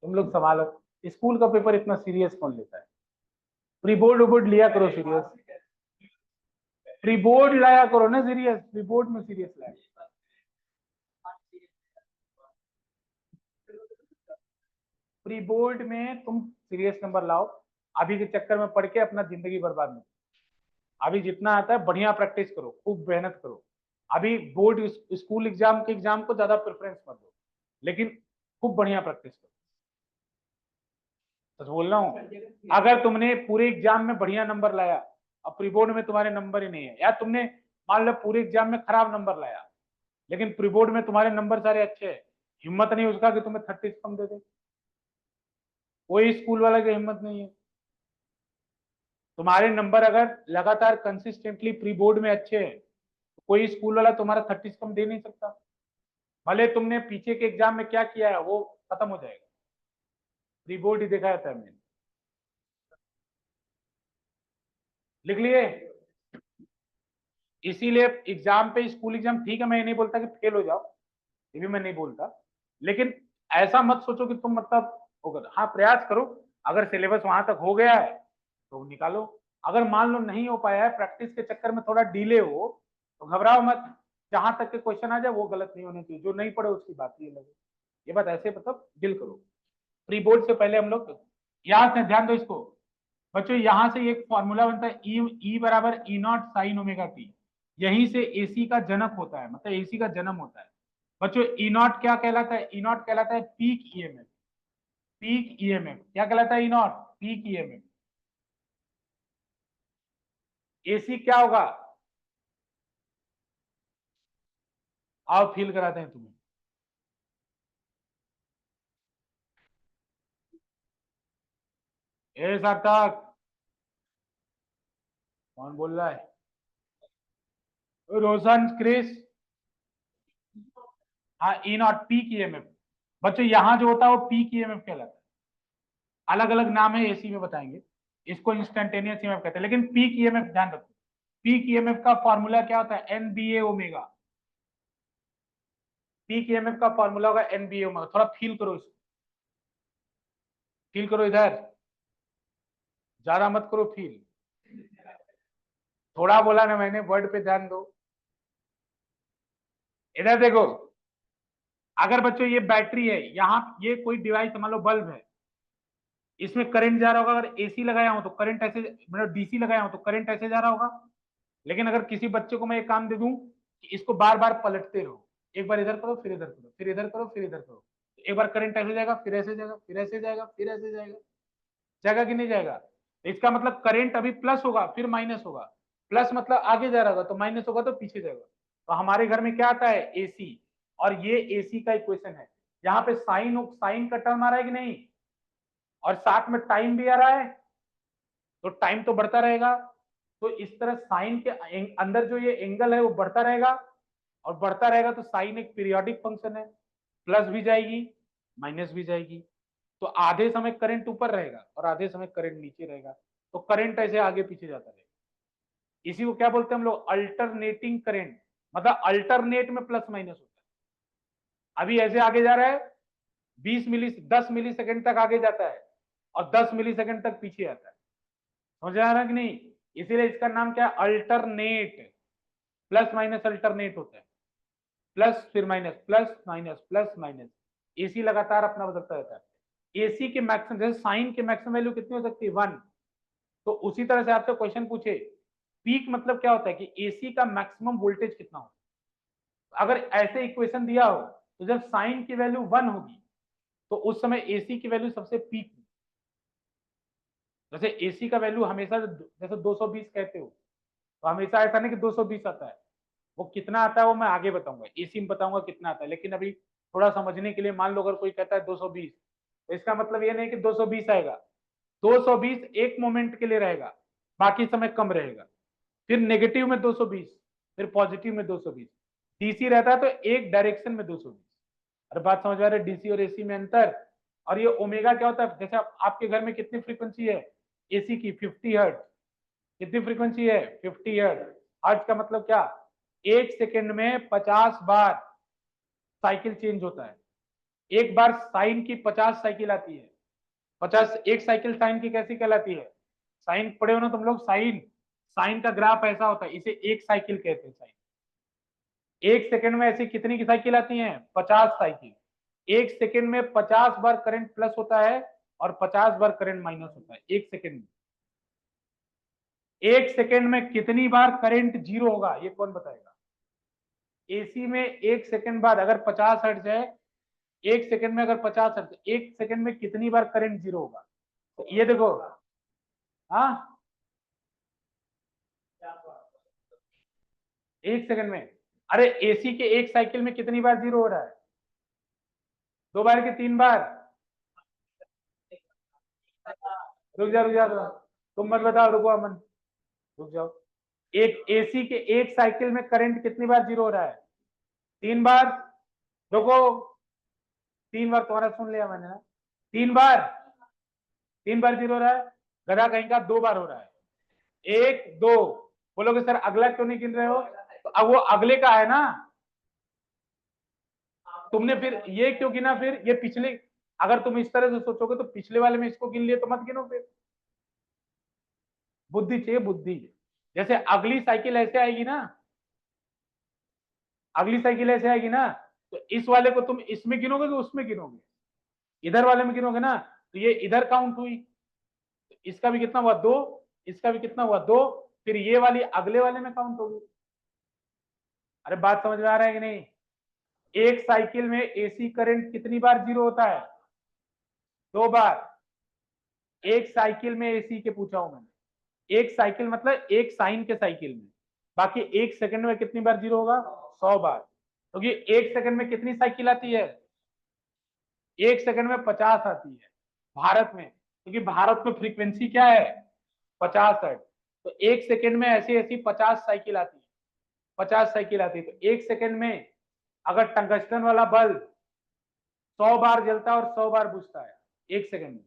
तुम लोग संभालो, स्कूल का पेपर इतना सीरियस कौन लेता है? प्री बोर्ड वोर्ड लिया करो सीरियस, प्री बोर्ड लाया करो ना सीरियस, प्री बोर्ड में सीरियस लाया। प्री बोर्ड में तुम सीरियस नंबर लाओ, अभी के चक्कर में पढ़ के अपना जिंदगी बर्बाद नहीं। अभी जितना आता है बढ़िया प्रैक्टिस करो, खूब मेहनत करो। अभी बोर्ड स्कूल एग्जाम के एग्जाम को ज्यादा प्रेफरेंस मत दो, लेकिन खूब बढ़िया प्रैक्टिस करो। सच बोल रहा हूँ, अगर तुमने पूरे एग्जाम में बढ़िया नंबर लाया, अब प्री बोर्ड में तुम्हारे नंबर ही नहीं है, या तुमने मान लो पूरे एग्जाम में खराब नंबर लाया, लेकिन प्री बोर्ड में तुम्हारे नंबर सारे अच्छे हैं, हिम्मत नहीं उसका कि तुम्हें 30 कम दे दे, कोई स्कूल वाला की हिम्मत नहीं है। तुम्हारे नंबर अगर लगातार कंसिस्टेंटली प्री बोर्ड में अच्छे हैं, तो कोई स्कूल वाला तुम्हारा 30 कम दे नहीं सकता, भले तुमने पीछे के एग्जाम में क्या किया है वो खत्म हो जाएगा, प्री बोर्ड ही देखा जाता है मैंने। लिख लिए? इसीलिए एग्जाम पे, स्कूल एग्जाम ठीक है, मैं ये नहीं बोलता कि फेल हो जाओ, ये भी मैं नहीं बोलता, लेकिन ऐसा मत सोचो कि तुम मतलब होगा। हाँ प्रयास करो, अगर सिलेबस वहां तक हो गया है तो निकालो, अगर मान लो नहीं हो पाया है, प्रैक्टिस के चक्कर में थोड़ा डिले हो, तो घबराओ मत, जहां तक के क्वेश्चन आ जाए वो गलत नहीं होने चाहिए, जो नहीं पढ़े उसकी बात ही अलग है। ये बात ऐसे मतलब डील करो। प्री बोर्ड से पहले हम लोग यहाँ से ध्यान दो इसको, बच्चों यहाँ से एक फॉर्मूला बनता है, ई बराबर ई नॉट साइन ओमेगा टी, यहीं से एसी का जनक होता है, मतलब एसी का जन्म होता है। बच्चों ई नॉट क्या कहलाता है? ई नॉट कहलाता है पीक ईएमएफ, पीक ईएमएफ क्या कहलाता है? ई नॉट पीक ईएमएफ। एसी क्या होगा? आओ फील कराते हैं तुम्हें। ए सार्थक, कौन बोल रहा है? रोशन, क्रिस, हाँ ई नॉट पीक ईएमएफ। बच्चों यहाँ जो होता है वो पीक ईएमएफ कहलाता है, अलग अलग नाम है एसी में बताएंगे, इसको इंस्टेंटेनियस ईएमएफ कहते हैं, लेकिन पीक ईएमएफ ध्यान रखो, पीक ईएमएफ का फॉर्मूला क्या होता है? NBA omega. पीक ईएमएफ का फॉर्मूला होगा एनबीए ओमेगा, थोड़ा फील करो इसको, फील करो इधर, ज्यादा मत करो फील, थोड़ा बोला ना मैंने, वर्ड पे ध्यान दो। इधर देखो, अगर बच्चों ये बैटरी है, यहाँ ये कोई डिवाइस मान लो बल्ब है, इसमें करंट जा रहा होगा, अगर एसी लगाया हूं तो करंट ऐसे, मतलब डीसी लगाया हूं तो करंट ऐसे जा रहा होगा। लेकिन अगर किसी बच्चे को मैं एक काम दे दूं कि इसको बार बार पलटते रहो, एक बार इधर करो फिर इधर करो, फिर इधर करो फिर इधर करो, एक बार करंट ऐसे जाएगा फिर ऐसे जाएगा फिर ऐसे जाएगा फिर ऐसे जाएगा, जाएगा कि नहीं जाएगा? इसका मतलब करंट अभी प्लस होगा फिर माइनस होगा, प्लस मतलब आगे जा रहा होगा, तो माइनस होगा तो पीछे जाएगा। तो हमारे घर में क्या आता है? एसी, और ये एसी का इक्वेशन है, यहाँ पे साइन साइन का टर्म आ रहा है कि नहीं, और साथ में टाइम भी आ रहा है, तो टाइम तो बढ़ता रहेगा, तो इस तरह साइन के अंदर जो ये एंगल है वो बढ़ता रहेगा, और बढ़ता रहेगा तो साइन एक पीरियोडिक फंक्शन है, प्लस भी जाएगी माइनस भी जाएगी, तो आधे समय करंट ऊपर रहेगा और आधे समय करंट नीचे रहेगा, तो करंट ऐसे आगे पीछे जाता रहेगा। इसी को क्या बोलते हैं हम लोग? अल्टरनेटिंग करंट, मतलब अल्टरनेट में प्लस माइनस होता है। अभी ऐसे आगे जा रहा है, 10 मिली सेकेंड तक आगे जाता है और 10 मिली सेकेंड तक पीछे आता है, समझ आ रहा है कि नहीं? इसीलिए इसका नाम क्या है? अल्टरनेट, प्लस माइनस अल्टरनेट होता है, प्लस फिर minus plus minus plus minus, AC लगातार अपना बदलता रहता है। एसी के मैक्सिमम, जैसे साइन के मैक्सिमम वैल्यू कितनी हो सकती है? 1, तो उसी तरह से आपसे क्वेश्चन पूछे पीक मतलब क्या होता है कि एसी का मैक्सिमम वोल्टेज कितना हो, अगर ऐसे इक्वेशन दिया हो तो जब साइन की वैल्यू 1 होगी तो उस समय एसी की वैल्यू सबसे पीक, जैसे एसी का वैल्यू हमेशा जैसे 220 कहते हो, तो हमेशा ऐसा नहीं कि 220 आता है, वो कितना आता है वो मैं आगे बताऊंगा, एसी में बताऊंगा कितना आता है। लेकिन अभी थोड़ा समझने के लिए मान लो अगर कोई कहता है 220, तो इसका मतलब ये नहीं कि 220 आएगा, 220 एक मोमेंट के लिए रहेगा, बाकी समय कम रहेगा। फिर नेगेटिव में 220, फिर पॉजिटिव में 220, डीसी रहता है तो एक डायरेक्शन में 220। अरे बात समझ आ रही है, डीसी और एसी में अंतर। और ये ओमेगा क्या होता है, जैसे आपके घर में कितनी फ्रीक्वेंसी है एसी की, 50 हर्ट्ज। कितनी फ्रीक्वेंसी है, 50 हर्ट्ज। हर्ट्ज का मतलब क्या, एक सेकेंड में 50 बार साइकिल चेंज होता है। एक बार साइन की 50 साइकिल आती है। 50, एक साइकिल साइन की कैसी कहलाती है, साइन पढ़े हो ना तुम लोग, साइन, साइन का ग्राफ ऐसा होता है, इसे एक साइकिल कहते हैं साइन। एक सेकंड में ऐसी कितनी की साइकिल आती हैं, 50 साइकिल। एक सेकंड में 50 बार करंट प्लस होता है और 50 बार करंट माइनस होता है एक सेकंड में। एक सेकंड में कितनी बार करंट जीरो होगा ये कौन बताएगा। एसी में एक सेकंड बाद अगर 50 हर्ट्ज है, एक सेकंड में अगर 50 हर्ट्ज, एक सेकंड में कितनी बार करंट जीरो होगा, तो ये देखो। हाँ, एक सेकंड में। अरे एसी के एक साइकिल में कितनी बार जीरो हो रहा है, दो बार की तीन बार। रुक जा रुक जा रुक जा। तुम मत बताओ, रुको अमन, रुक जाओ। एक एसी के एक साइकिल में करंट कितनी बार जीरो हो रहा है, तीन बार। रुको, तीन बार तुम्हारा सुन लिया मैंने ना, तीन बार, तीन बार जीरो हो रहा है। गधा कहीं का दो बार हो रहा है, एक दो। बोलोगे सर अगला क्यों नहीं गिन रहे हो, तो अब वो अगले का है ना, तुमने फिर ये क्यों गिना, फिर ये पिछले, अगर तुम इस तरह से सोचोगे तो पिछले वाले में इसको गिन लिए तो मत गिनो फिर। बुद्धि चाहिए, बुद्धि। जैसे अगली साइकिल ऐसे आएगी ना, अगली साइकिल ऐसे आएगी ना, तो इस वाले को तुम इसमें गिनोगे कि उसमें गिनोगे, इधर वाले में गिनोगे ना, तो ये इधर काउंट हुई, तो इसका भी कितना हुआ, दो, इसका भी कितना हुआ, दो, फिर ये वाली अगले वाले में काउंट होगी। अरे बात समझ में आ रहा है कि नहीं। एक साइकिल में एसी करंट कितनी बार जीरो होता है, दो बार। एक साइकिल में एसी के पूछा हूं मैंने, एक साइकिल मतलब एक साइन के साइकिल में, बाकी एक सेकंड में कितनी बार जीरो होगा, 100 बार। क्योंकि तो एक सेकंड में कितनी साइकिल आती है, एक सेकंड में 50 आती है भारत में, क्योंकि भारत में फ्रीक्वेंसी क्या है, 50 हर्ट्ज। तो एक सेकंड में ऐसी ऐसी 50 साइकिल आती है, 50 साइकिल आती है। तो एक सेकंड में अगर टंगस्टन वाला बल्ब 100 बार जलता है और 100 बार बुझता है, एक सेकंड में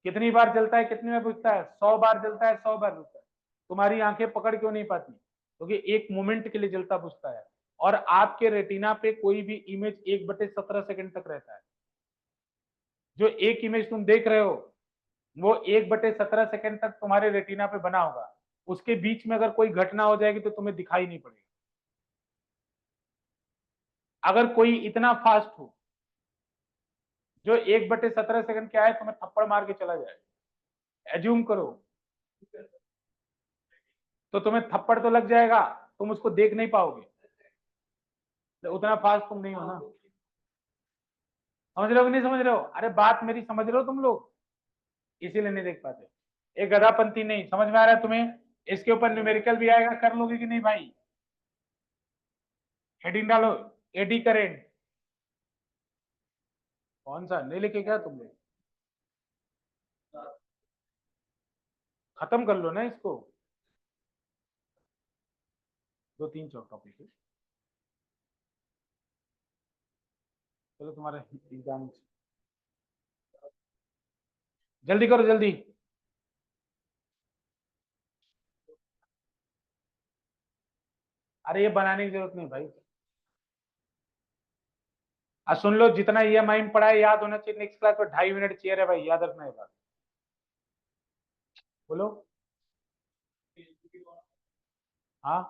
कितनी बार जलता है, कितनी बार बुझता है, 100 बार जलता है, 100 बार बुझता है। तुम्हारी आंखें पकड़ क्यों नहीं पाती, क्योंकि एक मोमेंट के लिए जलता बुझता है। और आपके रेटिना पे कोई भी इमेज 1/17 सेकंड तक रहता है। जो एक इमेज तुम देख रहे हो वो 1/17 सेकंड तक तुम्हारे रेटिना पे बना होगा, उसके बीच में अगर कोई घटना हो जाएगी तो तुम्हें दिखाई नहीं पड़ेगा। अगर कोई इतना फास्ट हो जो 1/17 सेकंड क्या है, तुम्हें थप्पड़ मार के चला जाए, एज्यूम करो, तो तुम्हें थप्पड़ तो लग जाएगा, तुम उसको देख नहीं पाओगे, तो उतना फास्ट तुम नहीं हो ना। समझ रहे हो कि नहीं समझ रहे हो, अरे बात मेरी समझ रहे हो तुम लोग, इसीलिए नहीं देख पाते। एक गधापंती नहीं समझ में आ रहा है तुम्हें, इसके ऊपर न्यूमेरिकल भी आएगा, कर लोगे कि नहीं भाई। हेडिंग डालो, एडी करेंट। कौन सा नहीं लिखे क्या तुम लोग, खत्म कर लो ना इसको, दो तीन चौ टॉपिक है। चलो तुम्हारे एग्जाम, जल्दी करो जल्दी। अरे ये बनाने की जरूरत नहीं भाई, सुन लो, जितना ईएमआई में पड़ा है याद होना चाहिए, नेक्स्ट क्लास में 2.5 मिनट चेयर है भाई, याद रखना है बात। बोलो। हाँ,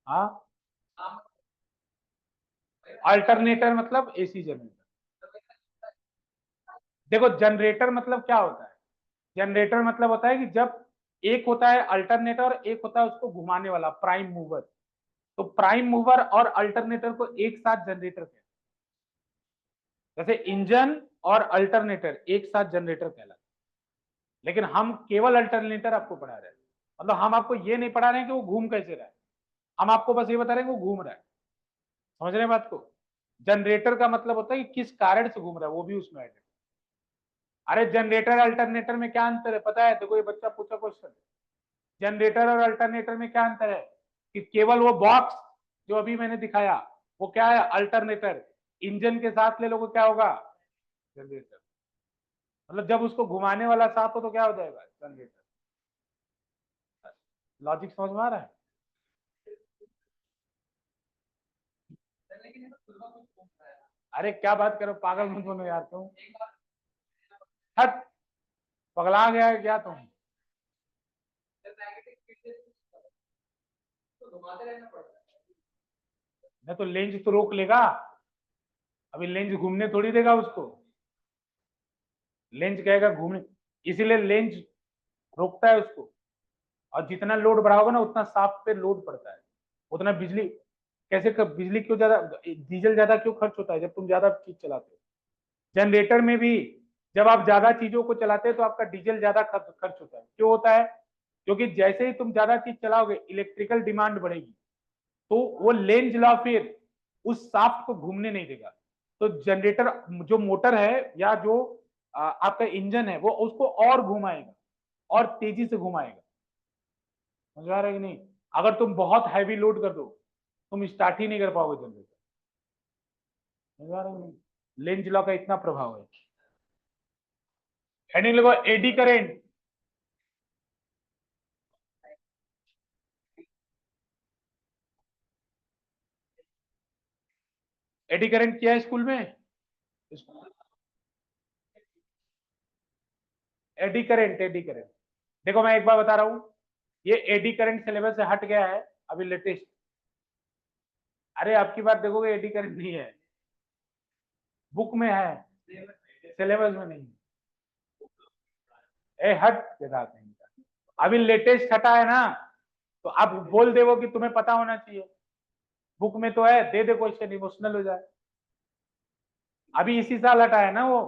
हाँ, अल्टरनेटर मतलब एसी जनरेटर। देखो जनरेटर मतलब क्या होता है, जनरेटर मतलब होता है कि जब एक होता है अल्टरनेटर और एक होता है उसको घुमाने वाला प्राइम मूवर, तो प्राइम मूवर और अल्टरनेटर को एक साथ जनरेटर कहते हैं। जैसे इंजन और अल्टरनेटर एक साथ जनरेटर कहलाता है, लेकिन हम केवल अल्टरनेटर आपको पढ़ा रहे हैं। मतलब हम आपको ये नहीं पढ़ा रहे हैं कि वो घूम कैसे रहा है, हम आपको बस ये बता रहे हैं कि वो घूम रहा है। समझ रहे हैं बात को? जनरेटर का मतलब होता है कि किस कारण से घूम रहा है, वो भी उसमें ऐड है। अरे जनरेटर अल्टरनेटर में क्या अंतर है पता है? देखो ये बच्चा पूछा क्वेश्चन, जनरेटर और अल्टरनेटर में क्या अंतर है? कि केवल वो बॉक्स जो अभी मैंने दिखाया वो क्या है? अल्टरनेटर। इंजन के साथ ले लोगे क्या होगा? जनरेटर। मतलब जब उसको घुमाने वाला साथ हो तो क्या हो जाएगा? जनरेटर। लॉजिक समझ में आ रहा है? अरे क्या बात करो, पागल मत बनो यार तुम। हट, पगला गया है क्या तुम? नहीं तो लेंज तो रोक लेगा, अभी लेंज घूमने थोड़ी देगा उसको। लेंज कहेगा घूमने, इसीलिए लेंज रोकता है उसको। और जितना लोड बढ़ाओगे ना उतना शाफ्ट पे लोड पड़ता है, उतना बिजली। बिजली क्यों ज्यादा, डीजल ज्यादा क्यों खर्च होता है जब तुम ज्यादा चीज चलाते हो? जनरेटर में भी जब आप ज्यादा चीजों को चलाते हैं तो आपका डीजल ज्यादा खर्च होता है। क्यों होता है? क्योंकि जैसे ही तुम ज्यादा चीज चलाओगे इलेक्ट्रिकल डिमांड बढ़ेगी, तो वो लेंज लॉ फिर उस शाफ्ट को घूमने नहीं देगा। तो जनरेटर जो मोटर है या जो आपका इंजन है वो उसको और घुमाएगा, और तेजी से घुमाएगा। समझ आ रहा है कि नहीं? अगर तुम बहुत हैवी लोड कर दो, तुम स्टार्ट ही नहीं कर पाओगे जनरेटर। समझ आ रहा है कि नहीं? लेंज लॉ का इतना प्रभाव है। हेडिंग लगो एडी करेंट। एडी करंट किया है स्कूल में? Eddy current, eddy current. देखो मैं एक बार बता रहा हूं, ये एडी करंट सिलेबस से हट गया है अभी लेटेस्ट। अरे आपकी बात देखोगे एडी करंट नहीं है, बुक में है, सिलेबस में नहीं। ए हट के साथ नहीं, अभी लेटेस्ट हटा है ना, तो आप बोल दे वो कि तुम्हें पता होना चाहिए। बुक में तो है, दे दे क्वेश्चन, इमोशनल हो जाए। अभी इसी साल हटा है ना वो,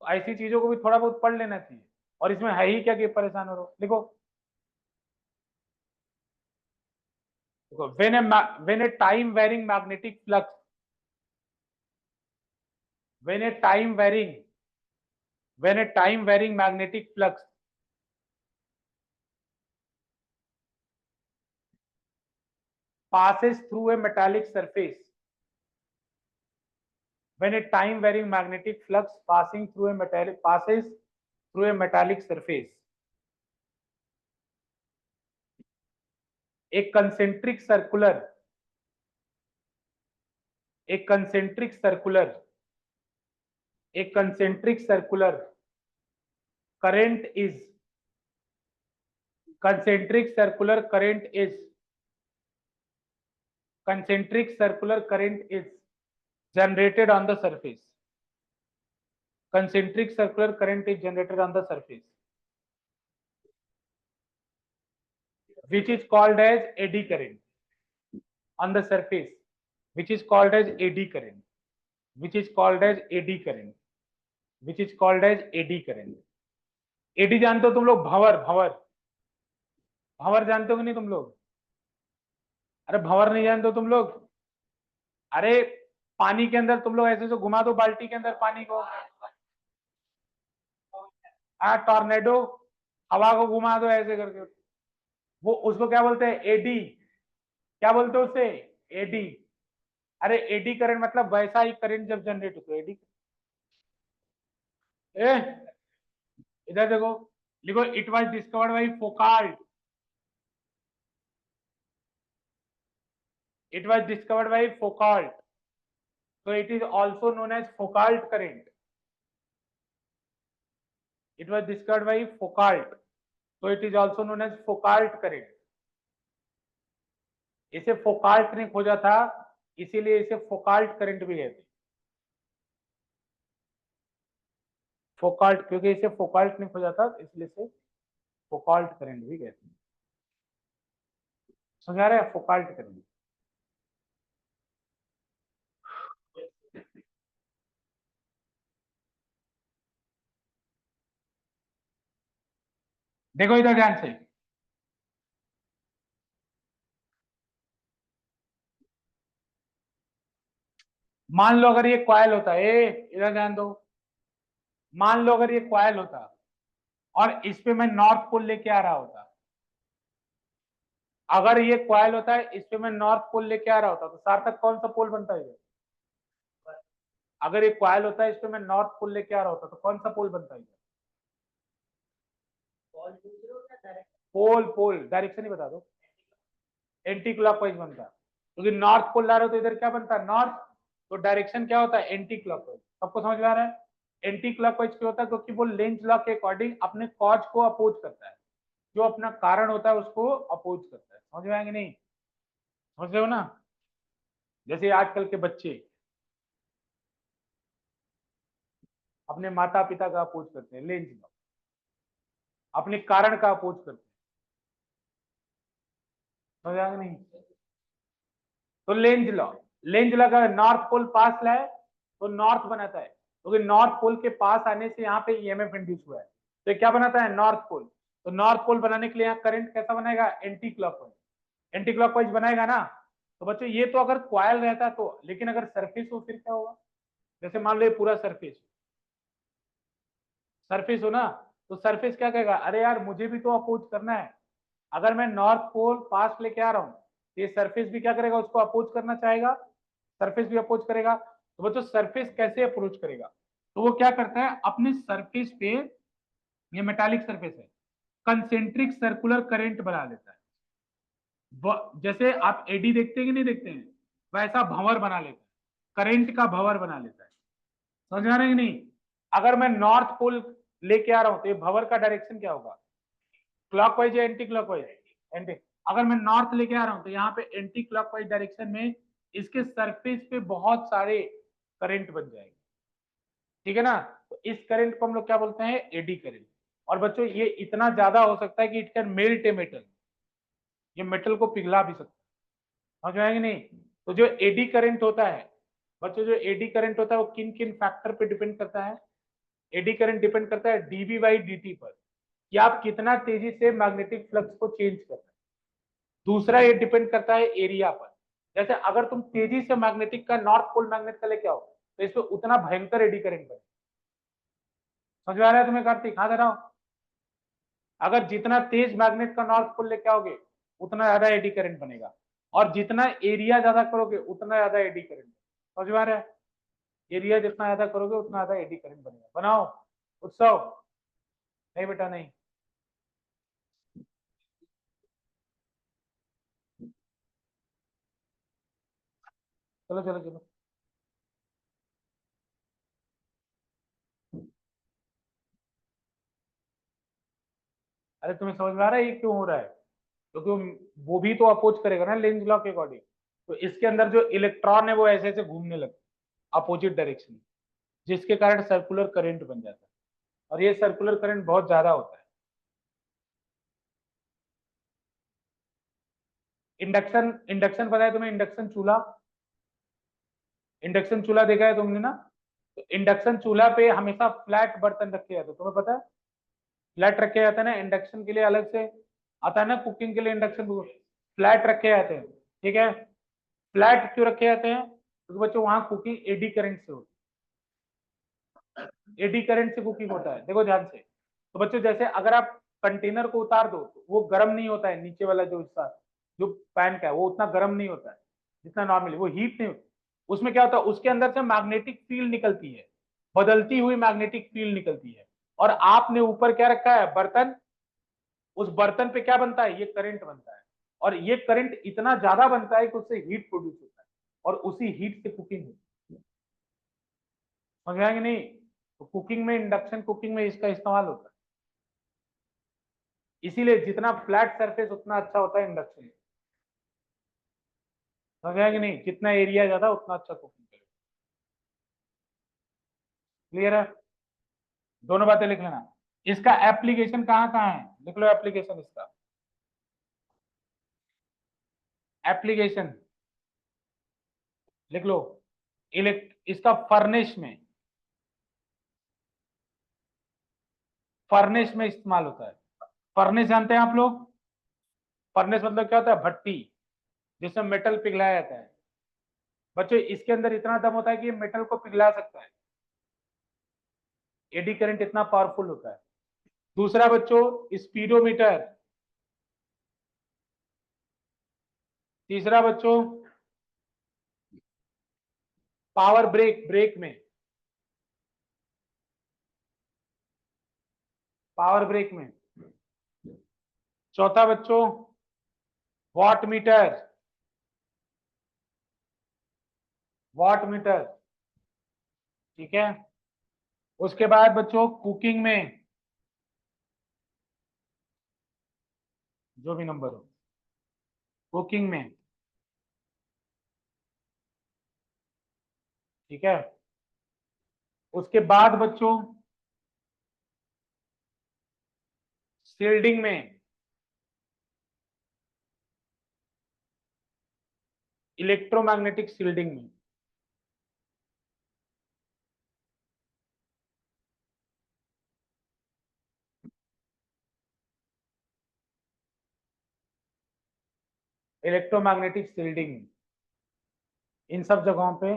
तो ऐसी चीजों को भी थोड़ा बहुत पढ़ लेना चाहिए। और इसमें है ही क्या कि परेशान हो रहे हो? देखो, देखो when a time varying magnetic flux, when a time varying when a time varying magnetic flux passes through a metallic surface, when a time varying magnetic flux passing through a metallic passes through a metallic surface, एक कंसेंट्रिक सर्कुलर एक कंसेंट्रिक सर्कुलर एक concentric circular current is concentric circular current is concentric circular current is generated on the surface. Concentric circular current is generated on the surface, which is called as eddy current on the surface, which is called as eddy current, which is called as eddy current, which is called as eddy current. Eddy जानते हो तुम लोग? भंवर, भंवर, भंवर जानते हो कि नहीं तुम लोग? अरे भंवर नहीं जानते हो तुम लोग? अरे पानी के अंदर तुम लोग ऐसे से घुमा दो बाल्टी के अंदर पानी को, टॉर्नेडो, हवा को घुमा दो ऐसे करके, वो उसको क्या बोलते हैं? एडी। क्या बोलते हो उसे? एडी। अरे एडी करंट मतलब वैसा ही करंट जब जनरेट होता है, एडी। ए इधर देखो, लिखो it was discovered by Foucault, it was discovered by Foucault, so it is also known as Foucault current. It was discovered by Foucault, so it is also known as Foucault current. इसे फोकाल्ट ने खोजा था, इसीलिए इसे फोकाल्ट करंट भी कहते हैं। फोकाल्ट, क्योंकि इसे फोकाल्ट ने खोजा था इसलिए इसे फोकाल्ट करंट भी कहते हैं। समझ आ रहा है? फोकाल्ट करंट। देखो इधर ध्यान से, मान लो अगर ये कॉइल होता है, इधर ध्यान दो, मान लो अगर ये कॉइल होता और इस पे मैं नॉर्थ पोल लेके आ रहा होता, अगर ये कॉइल होता है इस पे मैं नॉर्थ पोल लेके आ रहा होता, तो सार्थक कौन सा पोल बनता है? अगर ये कॉइल होता है इस पे मैं नॉर्थ पोल लेके आ रहा होता तो कौन सा पोल बनता है? पोल पोल डायरेक्शन ही बता दो। एंटी क्लॉकवाइज बनता है, क्योंकि नॉर्थ पोल ला रहे हो तो इधर क्या बनता है? नॉर्थ। तो डायरेक्शन क्या होता है? Anti clockwise. सबको समझ में आ रहा है? एंटी क्लॉकवाइज क्यों होता है? क्योंकि वो लेंज लॉ के अकॉर्डिंग अपने कॉज को अपोज करता है, जो अपना कारण होता है उसको अपोज करता है। समझ में आएंगे नहीं? समझ रहे हो ना? जैसे आजकल के बच्चे अपने माता पिता का अपोज करते हैं, लेंज लॉ, अपने कारण का अपोज करते हैं। समझ आएंगे नहीं? तो लेंज लॉ का नॉर्थ पोल पास लाए तो नॉर्थ बनाता है, क्योंकि नॉर्थ पोल के पास आने से यहाँ पे ईएमएफ इंड्यूस हुआ है, तो ये क्या बनाता है? North pole. तो नॉर्थ पोल बनाने के लिए यहाँ करंट कैसा बनाएगा? Anti clockwise. एंटी क्लॉकवाइज बनाएगा ना। तो बच्चों ये तो अगर क्वाइल रहता तो, लेकिन अगर सरफेस हो फिर क्या होगा? जैसे मान लो ये पूरा सरफेस, सरफेस हो ना, तो सरफेस क्या कहेगा? अरे यार मुझे भी तो अपोज करना है। अगर मैं नॉर्थ पोल पास लेके आ रहा हूँ, ये सरफेस भी क्या करेगा? उसको अपोज करना चाहेगा, सरफेस भी अपोज करेगा। तो बच्चों सरफेस कैसे अप्रोच करेगा? तो वो क्या करता है? अपने सरफेस पे, ये मेटालिक सरफेस है, कंसेंट्रिक सर्कुलर करंट बना लेता है। जैसे आप एडी देखते हैं कि नहीं देखते हैं, वैसा भंवर बना लेता है, करंट का भंवर बना लेता है। समझ आ रहे हैं कि नहीं? अगर मैं नॉर्थ पोल लेके आ रहा हूं तो ये भंवर का डायरेक्शन क्या होगा? क्लॉकवाइज या एंटी क्लॉकवाइज? एंटी। अगर मैं नॉर्थ लेके आ रहा हूं तो यहाँ पे एंटी क्लॉकवाइज डायरेक्शन में इसके सरफेस पे बहुत सारे करंट बन जाएंगे। ठीक है ना? तो इस करंट को हम लोग क्या बोलते हैं? Eddy current. और बच्चों ये इतना ज्यादा हो सकता है कि it can melt a metal, ये मेटल को पिघला भी सकता है। समझ में आएगी नहीं? तो जो एडी करंट होता है बच्चों, जो एडी करंट होता है वो किन किन फैक्टर पे डिपेंड करता है? एडी करंट डिपेंड करता है डीवी बाई डी पर, कि आप कितना तेजी से मैग्नेटिक फ्लक्स को चेंज कर रहे हैं। दूसरा ये डिपेंड करता है एरिया पर। जैसे अगर तुम तेजी से मैग्नेटिक का, नॉर्थ पोल मैग्नेट का लेके आओ तो इसमें उतना भयंकर एडी करंट बने। समझ में आ रहा है तुम्हें कार्तिक? हाँ रहा हो? अगर जितना तेज मैग्नेट का नॉर्थ पोल लेके आओगे उतना ज्यादा एडी करंट बनेगा, और जितना एरिया ज्यादा करोगे उतना ज्यादा एडी करंट। समझ में आ रहा है? एरिया जितना ज्यादा करोगे उतना ज्यादा एडी करंट बनेगा। बनाओ उत्सव। नहीं बेटा नहीं। चलो चलो चलो। अरे तुम्हें समझ में आ रहा है ये क्यों हो रहा है? क्योंकि वो भी तो अपोज करेगा ना लेंज लॉ के अकॉर्डिंग। तो इसके अंदर जो इलेक्ट्रॉन है वो ऐसे ऐसे घूमने लगते अपोजिट डायरेक्शन, जिसके कारण सर्कुलर करंट बन जाता है, और ये सर्कुलर करंट बहुत ज्यादा होता है। इंडक्शन, इंडक्शन पता है तुम्हें? इंडक्शन चूल्हा, इंडक्शन चूल्हा देखा है तुमने ना? तो इंडक्शन चूल्हा पे हमेशा फ्लैट बर्तन रखे जाते हैं, तुम्हें पता है? फ्लैट रखे जाते हैं ना, इंडक्शन के लिए अलग से आता है ना, कुकिंग के लिए इंडक्शन फ्लैट रखे जाते हैं। ठीक है? फ्लैट क्यों रखे जाते हैं? क्योंकि बच्चों वहां कुकिंग एडी करंट से होती है, एडी करंट से कुकिंग होता है। देखो ध्यान से। तो बच्चों जैसे अगर आप कंटेनर को उतार दो तो वो गर्म नहीं होता है, नीचे वाला जो हिस्सा, जो पैन का है वो उतना गर्म नहीं होता है जितना नॉर्मली, वो हीट नहीं होती। उसमें क्या होता है? उसके अंदर से मैग्नेटिक फील्ड निकलती है, बदलती हुई मैग्नेटिक फील्ड निकलती है, और आपने ऊपर क्या रखा है? बर्तन। उस बर्तन पे क्या बनता है? ये करंट बनता है, और ये करंट इतना ज्यादा बनता है कि उससे हीट प्रोड्यूस होता है, और उसी हीट से कुकिंग होती है। समझ में आएंगे नहीं? तो कुकिंग में, इंडक्शन कुकिंग में इसका इस्तेमाल होता है। इसीलिए जितना फ्लैट सरफेस उतना अच्छा होता है इंडक्शन। समझ में आएंगे नहीं? जितना एरिया ज्यादा उतना अच्छा कुकिंग करेगा। क्लियर है? दोनों बातें लिख लेना। इसका एप्लीकेशन कहाँ कहाँ है? लिख लो एप्लीकेशन इसका। एप्लीकेशन लिख लो। इलेक्ट इसका फर्नेस में, फर्नेस में इस्तेमाल होता है। फर्नेस जानते हैं आप लोग? फर्नेस मतलब क्या होता है? भट्टी जिसमें मेटल पिघलाया जाता है। बच्चों इसके अंदर इतना दम होता है कि ये मेटल को पिघला सकता है। एडी करंट इतना पावरफुल होता है। दूसरा बच्चों स्पीडोमीटर। तीसरा बच्चों पावर ब्रेक, ब्रेक में, पावर ब्रेक में। चौथा बच्चों वाट मीटर, वाट मीटर। ठीक है। उसके बाद बच्चों कुकिंग में, जो भी नंबर हो, कुकिंग में। ठीक है। उसके बाद बच्चों शील्डिंग में, इलेक्ट्रोमैग्नेटिक शील्डिंग में। इलेक्ट्रोमैग्नेटिक शील्डिंग में, इन सब जगहों पे।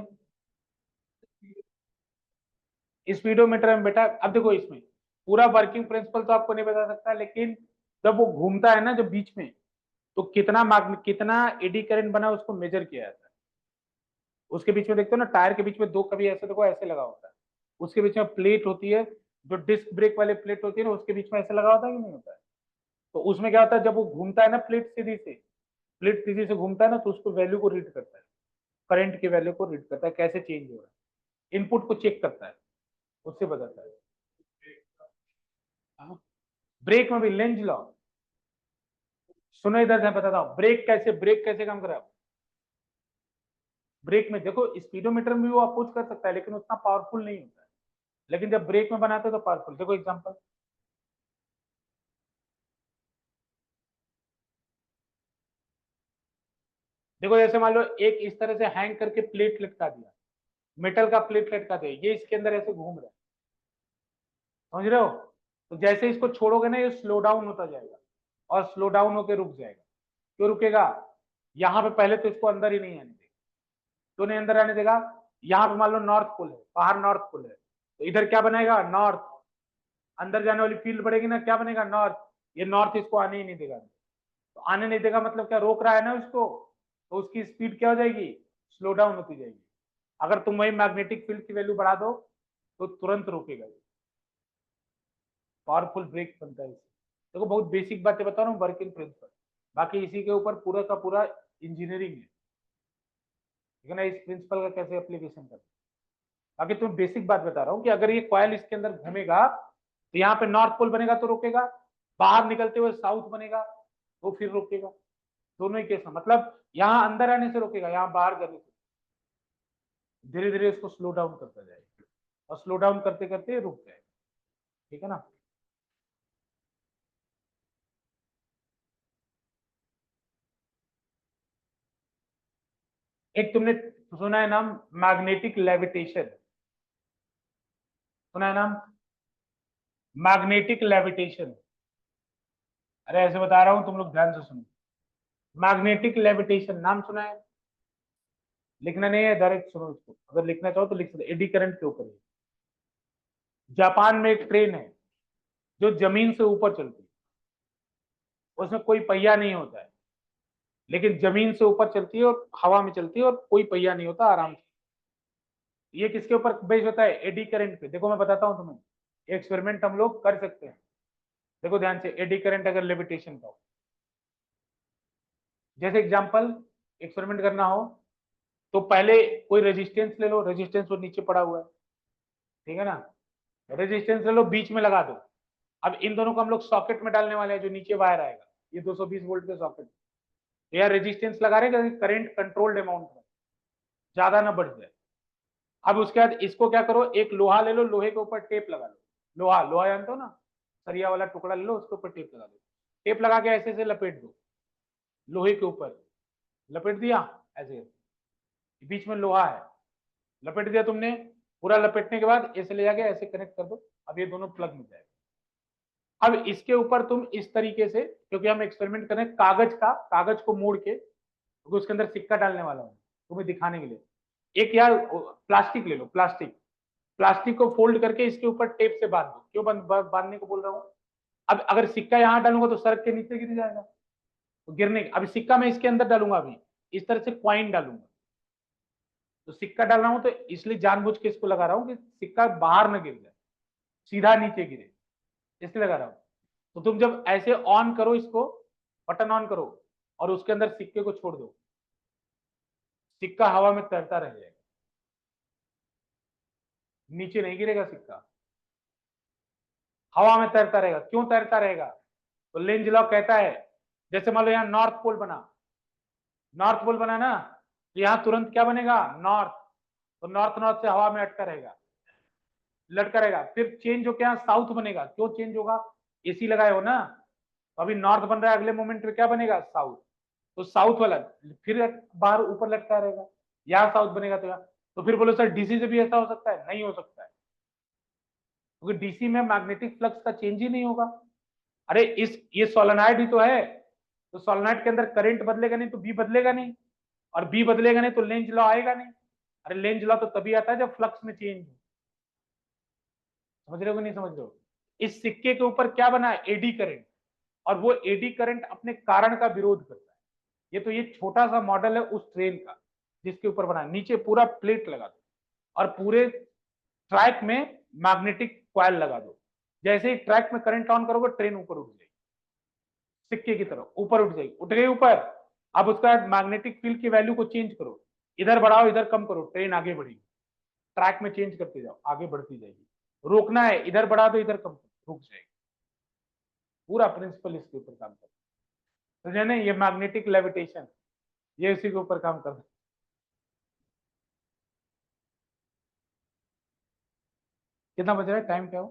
स्पीडोमीटर में बेटा अब देखो, इसमें पूरा वर्किंग प्रिंसिपल तो आपको नहीं बता सकता, लेकिन जब वो घूमता है ना जब बीच में, तो कितना एडी करंट बना उसको मेजर किया जाता है। उसके बीच में देखते हो ना, टायर के बीच में दो, कभी ऐसे देखो ऐसे लगा होता है, उसके बीच में प्लेट होती है, जो डिस्क ब्रेक वाले प्लेट होती है ना, उसके बीच में ऐसे लगा होता है कि नहीं होता है? तो उसमें क्या होता है, जब वो घूमता है ना प्लेट सीधी से घूमता है ना, तो उसको वैल्यू को रीड करता है, करंट की वैल्यू को रीड करता है, कैसे चेंज हो रहा है, इनपुट को चेक करता है, उससे बताता है। हाँ? ब्रेक में भी लेंज लॉ। सुनो इधर से बताता हूँ, ब्रेक कैसे काम कर रहा है। ब्रेक में देखो स्पीडोमीटर में भी वो अपोज कर सकता है, लेकिन उतना पावरफुल नहीं होता है। लेकिन जब ब्रेक में बनाते हैं तो पावरफुल। देखो एग्जांपल, देखो जैसे मान लो एक इस तरह से हैंग करके प्लेट लटका दिया, मेटल का प्लेट लटका दिया, ये इसके अंदर ऐसे घूम रहा है, समझ रहे हो? तो जैसे इसको छोड़ोगे ना, ये स्लो डाउन होता जाएगा और स्लो डाउन होकर रुक जाएगा। क्यों रुकेगा? यहाँ पे पहले तो इसको अंदर ही नहीं आने देगा। क्यों नहीं अंदर आने देगा? यहाँ पे मान लो नॉर्थ पोल है, बाहर नॉर्थ पोल है, तो इधर क्या बनेगा? नॉर्थ। अंदर जाने वाली फील्ड बढ़ेगी ना, क्या बनेगा? नॉर्थ। ये नॉर्थ इसको आने ही नहीं देगा। तो आने नहीं देगा मतलब क्या? रोक रहा है ना उसको, तो उसकी स्पीड क्या हो जाएगी? स्लो डाउन होती जाएगी। अगर तुम वही मैग्नेटिक फील्ड की वैल्यू बढ़ा दो तो तुरंत रोकेगा ये। पावरफुल ब्रेक बनता है इससे। देखो बहुत बेसिक बातें बता रहा हूँ, वर्किंग प्रिंसिपल। बाकी इसी के ऊपर पूरा का पूरा इंजीनियरिंग है, ठीक है ना, इस प्रिंसिपल का कैसे एप्लीकेशन करना। बाकी तुम्हें बेसिक बात बता रहा हूँ कि अगर ये कॉयल इसके अंदर घूमेगा तो यहाँ पे नॉर्थ पोल बनेगा तो रोकेगा, बाहर निकलते हुए साउथ बनेगा तो फिर रोकेगा। दोनों ही केस में मतलब यहाँ अंदर आने से रोकेगा, यहाँ बाहर जाने से। धीरे धीरे इसको स्लो डाउन करता जाएगा और स्लो डाउन करते करते रुक जाएगा। ठीक है ना। एक तुमने सुना है नाम मैग्नेटिक लेविटेशन? सुना है नाम मैग्नेटिक लेविटेशन? अरे ऐसे बता रहा हूं, तुम लोग ध्यान से सुनो। मैग्नेटिक लेविटेशन नाम सुना है? लिखना नहीं है, डायरेक्ट सुनो इसको, अगर लिखना चाहो तो लिख सकते। एडी करंट के ऊपर है। जापान में एक ट्रेन है जो जमीन से ऊपर चलती है, उसमें कोई पहिया नहीं होता है, लेकिन जमीन से ऊपर चलती है और हवा में चलती है और कोई पहिया नहीं होता, आराम से। ये किसके ऊपर बेस होता है? एडी करंट पे। देखो मैं बताता हूँ तुम्हें, एक्सपेरिमेंट हम लोग कर सकते हैं। देखो ध्यान से, एडी करंट अगर लेविटेशन का हो, जैसे एग्जांपल एक्सपेरिमेंट करना हो तो पहले कोई रेजिस्टेंस ले लो, रेजिस्टेंस वो नीचे पड़ा हुआ है, ठीक है ना। रेजिस्टेंस ले लो, बीच में लगा दो। अब इन दोनों को हम लोग सॉकेट में डालने वाले हैं, जो नीचे वायर आएगा, ये 220 वोल्ट के सॉकेट। यार रेजिस्टेंस लगा रहे हैं, करंट कंट्रोल्ड अमाउंट में, ज्यादा ना बढ़ जाए। अब उसके बाद इसको क्या करो, एक लोहा ले लो, लोहे के ऊपर टेप लगा लो। लोहा, लोहा जानते हो ना, सरिया वाला टुकड़ा ले लो, उसके ऊपर टेप लगा दो। टेप लगा के ऐसे से लपेट दो लोहे के ऊपर, लपेट दिया ऐसे, बीच में लोहा है, लपेट दिया तुमने। पूरा लपेटने के बाद ऐसे ले जाके ऐसे कनेक्ट कर दो। अब ये दोनों प्लग में जाएगा। अब इसके ऊपर तुम इस तरीके से, क्योंकि हम एक्सपेरिमेंट कर रहे हैं कागज को मोड़ के, क्योंकि उसके अंदर सिक्का डालने वाला हूँ तुम्हें दिखाने के लिए। एक यार प्लास्टिक ले लो, प्लास्टिक को फोल्ड करके इसके ऊपर टेप से बांध दो। क्यों बांधने को बोल रहा हूँ? अब अगर सिक्का यहाँ डालूंगा तो सड़क के नीचे गिर जाएगा, तो गिरने, अभी सिक्का मैं इसके अंदर डालूंगा, अभी इस तरह से कॉइन डालूंगा, तो सिक्का डाल रहा हूं तो इसलिए जानबूझ के इसको लगा रहा हूं कि सिक्का बाहर न गिर जाए, सीधा नीचे गिरे, इसलिए लगा रहा हूं। तो तुम जब ऐसे ऑन करो इसको, बटन ऑन करो और उसके अंदर सिक्के को छोड़ दो, सिक्का हवा में तैरता रह जाएगा, नीचे नहीं गिरेगा सिक्का, हवा में तैरता रहेगा। क्यों तैरता रहेगा? तो लेंज लॉ कहता है, जैसे मान लो यहाँ नॉर्थ पोल बना ना, तो यहाँ तुरंत क्या बनेगा? नॉर्थ, तो नॉर्थ नॉर्थ से हवा में अटका रहेगा, लटका रहेगा। फिर चेंज होकर यहाँ साउथ बनेगा। क्यों चेंज होगा? एसी लगाए हो ना, तो अभी नॉर्थ बन रहा है, अगले मोमेंट में क्या बनेगा? साउथ, तो साउथ वाला फिर बाहर ऊपर लटका रहेगा, यहाँ साउथ बनेगा। तो फिर बोलो सर डीसी से भी ऐसा हो सकता है? नहीं हो सकता है, क्योंकि डीसी में मैग्नेटिक फ्लक्स का चेंज ही नहीं होगा। अरे ये सोलेनॉइड ही तो है, तो सोलेनॉइड के अंदर करंट बदलेगा नहीं तो बी बदलेगा नहीं, और बी बदलेगा नहीं तो लेंज लॉ आएगा नहीं। अरे लेंज लॉ तो तभी आता है जब फ्लक्स में चेंज हो। समझ रहे हो कि नहीं समझ रहे हो? इस सिक्के के ऊपर क्या बना है? एडी करंट, और वो एडी करंट अपने कारण का विरोध करता है। ये छोटा सा मॉडल है उस ट्रेन का जिसके ऊपर बना है। नीचे पूरा प्लेट लगा दो और पूरे ट्रैक में मैग्नेटिक कॉइल लगा दो। जैसे ही ट्रैक में करंट ऑन करोगे ट्रेन ऊपर उठ जाएगी, सिक्के की तरह ऊपर उठ जाएगी। उठ गई ऊपर, अब उसका मैग्नेटिक फील्ड की वैल्यू को चेंज करो, इधर बढ़ाओ इधर कम करो, ट्रेन आगे बढ़ेगी। ट्रैक में चेंज करते जाओ, आगे बढ़ती जाएगी। रोकना है, इधर बढ़ा दो इधर कम करो, रुक जाएगी। पूरा प्रिंसिपल इसके ऊपर काम करता है। तो जाने ये मैग्नेटिक लेविटेशन, ये इसी के ऊपर काम करता है। कितना बज रहा है? टाइम क्या हो?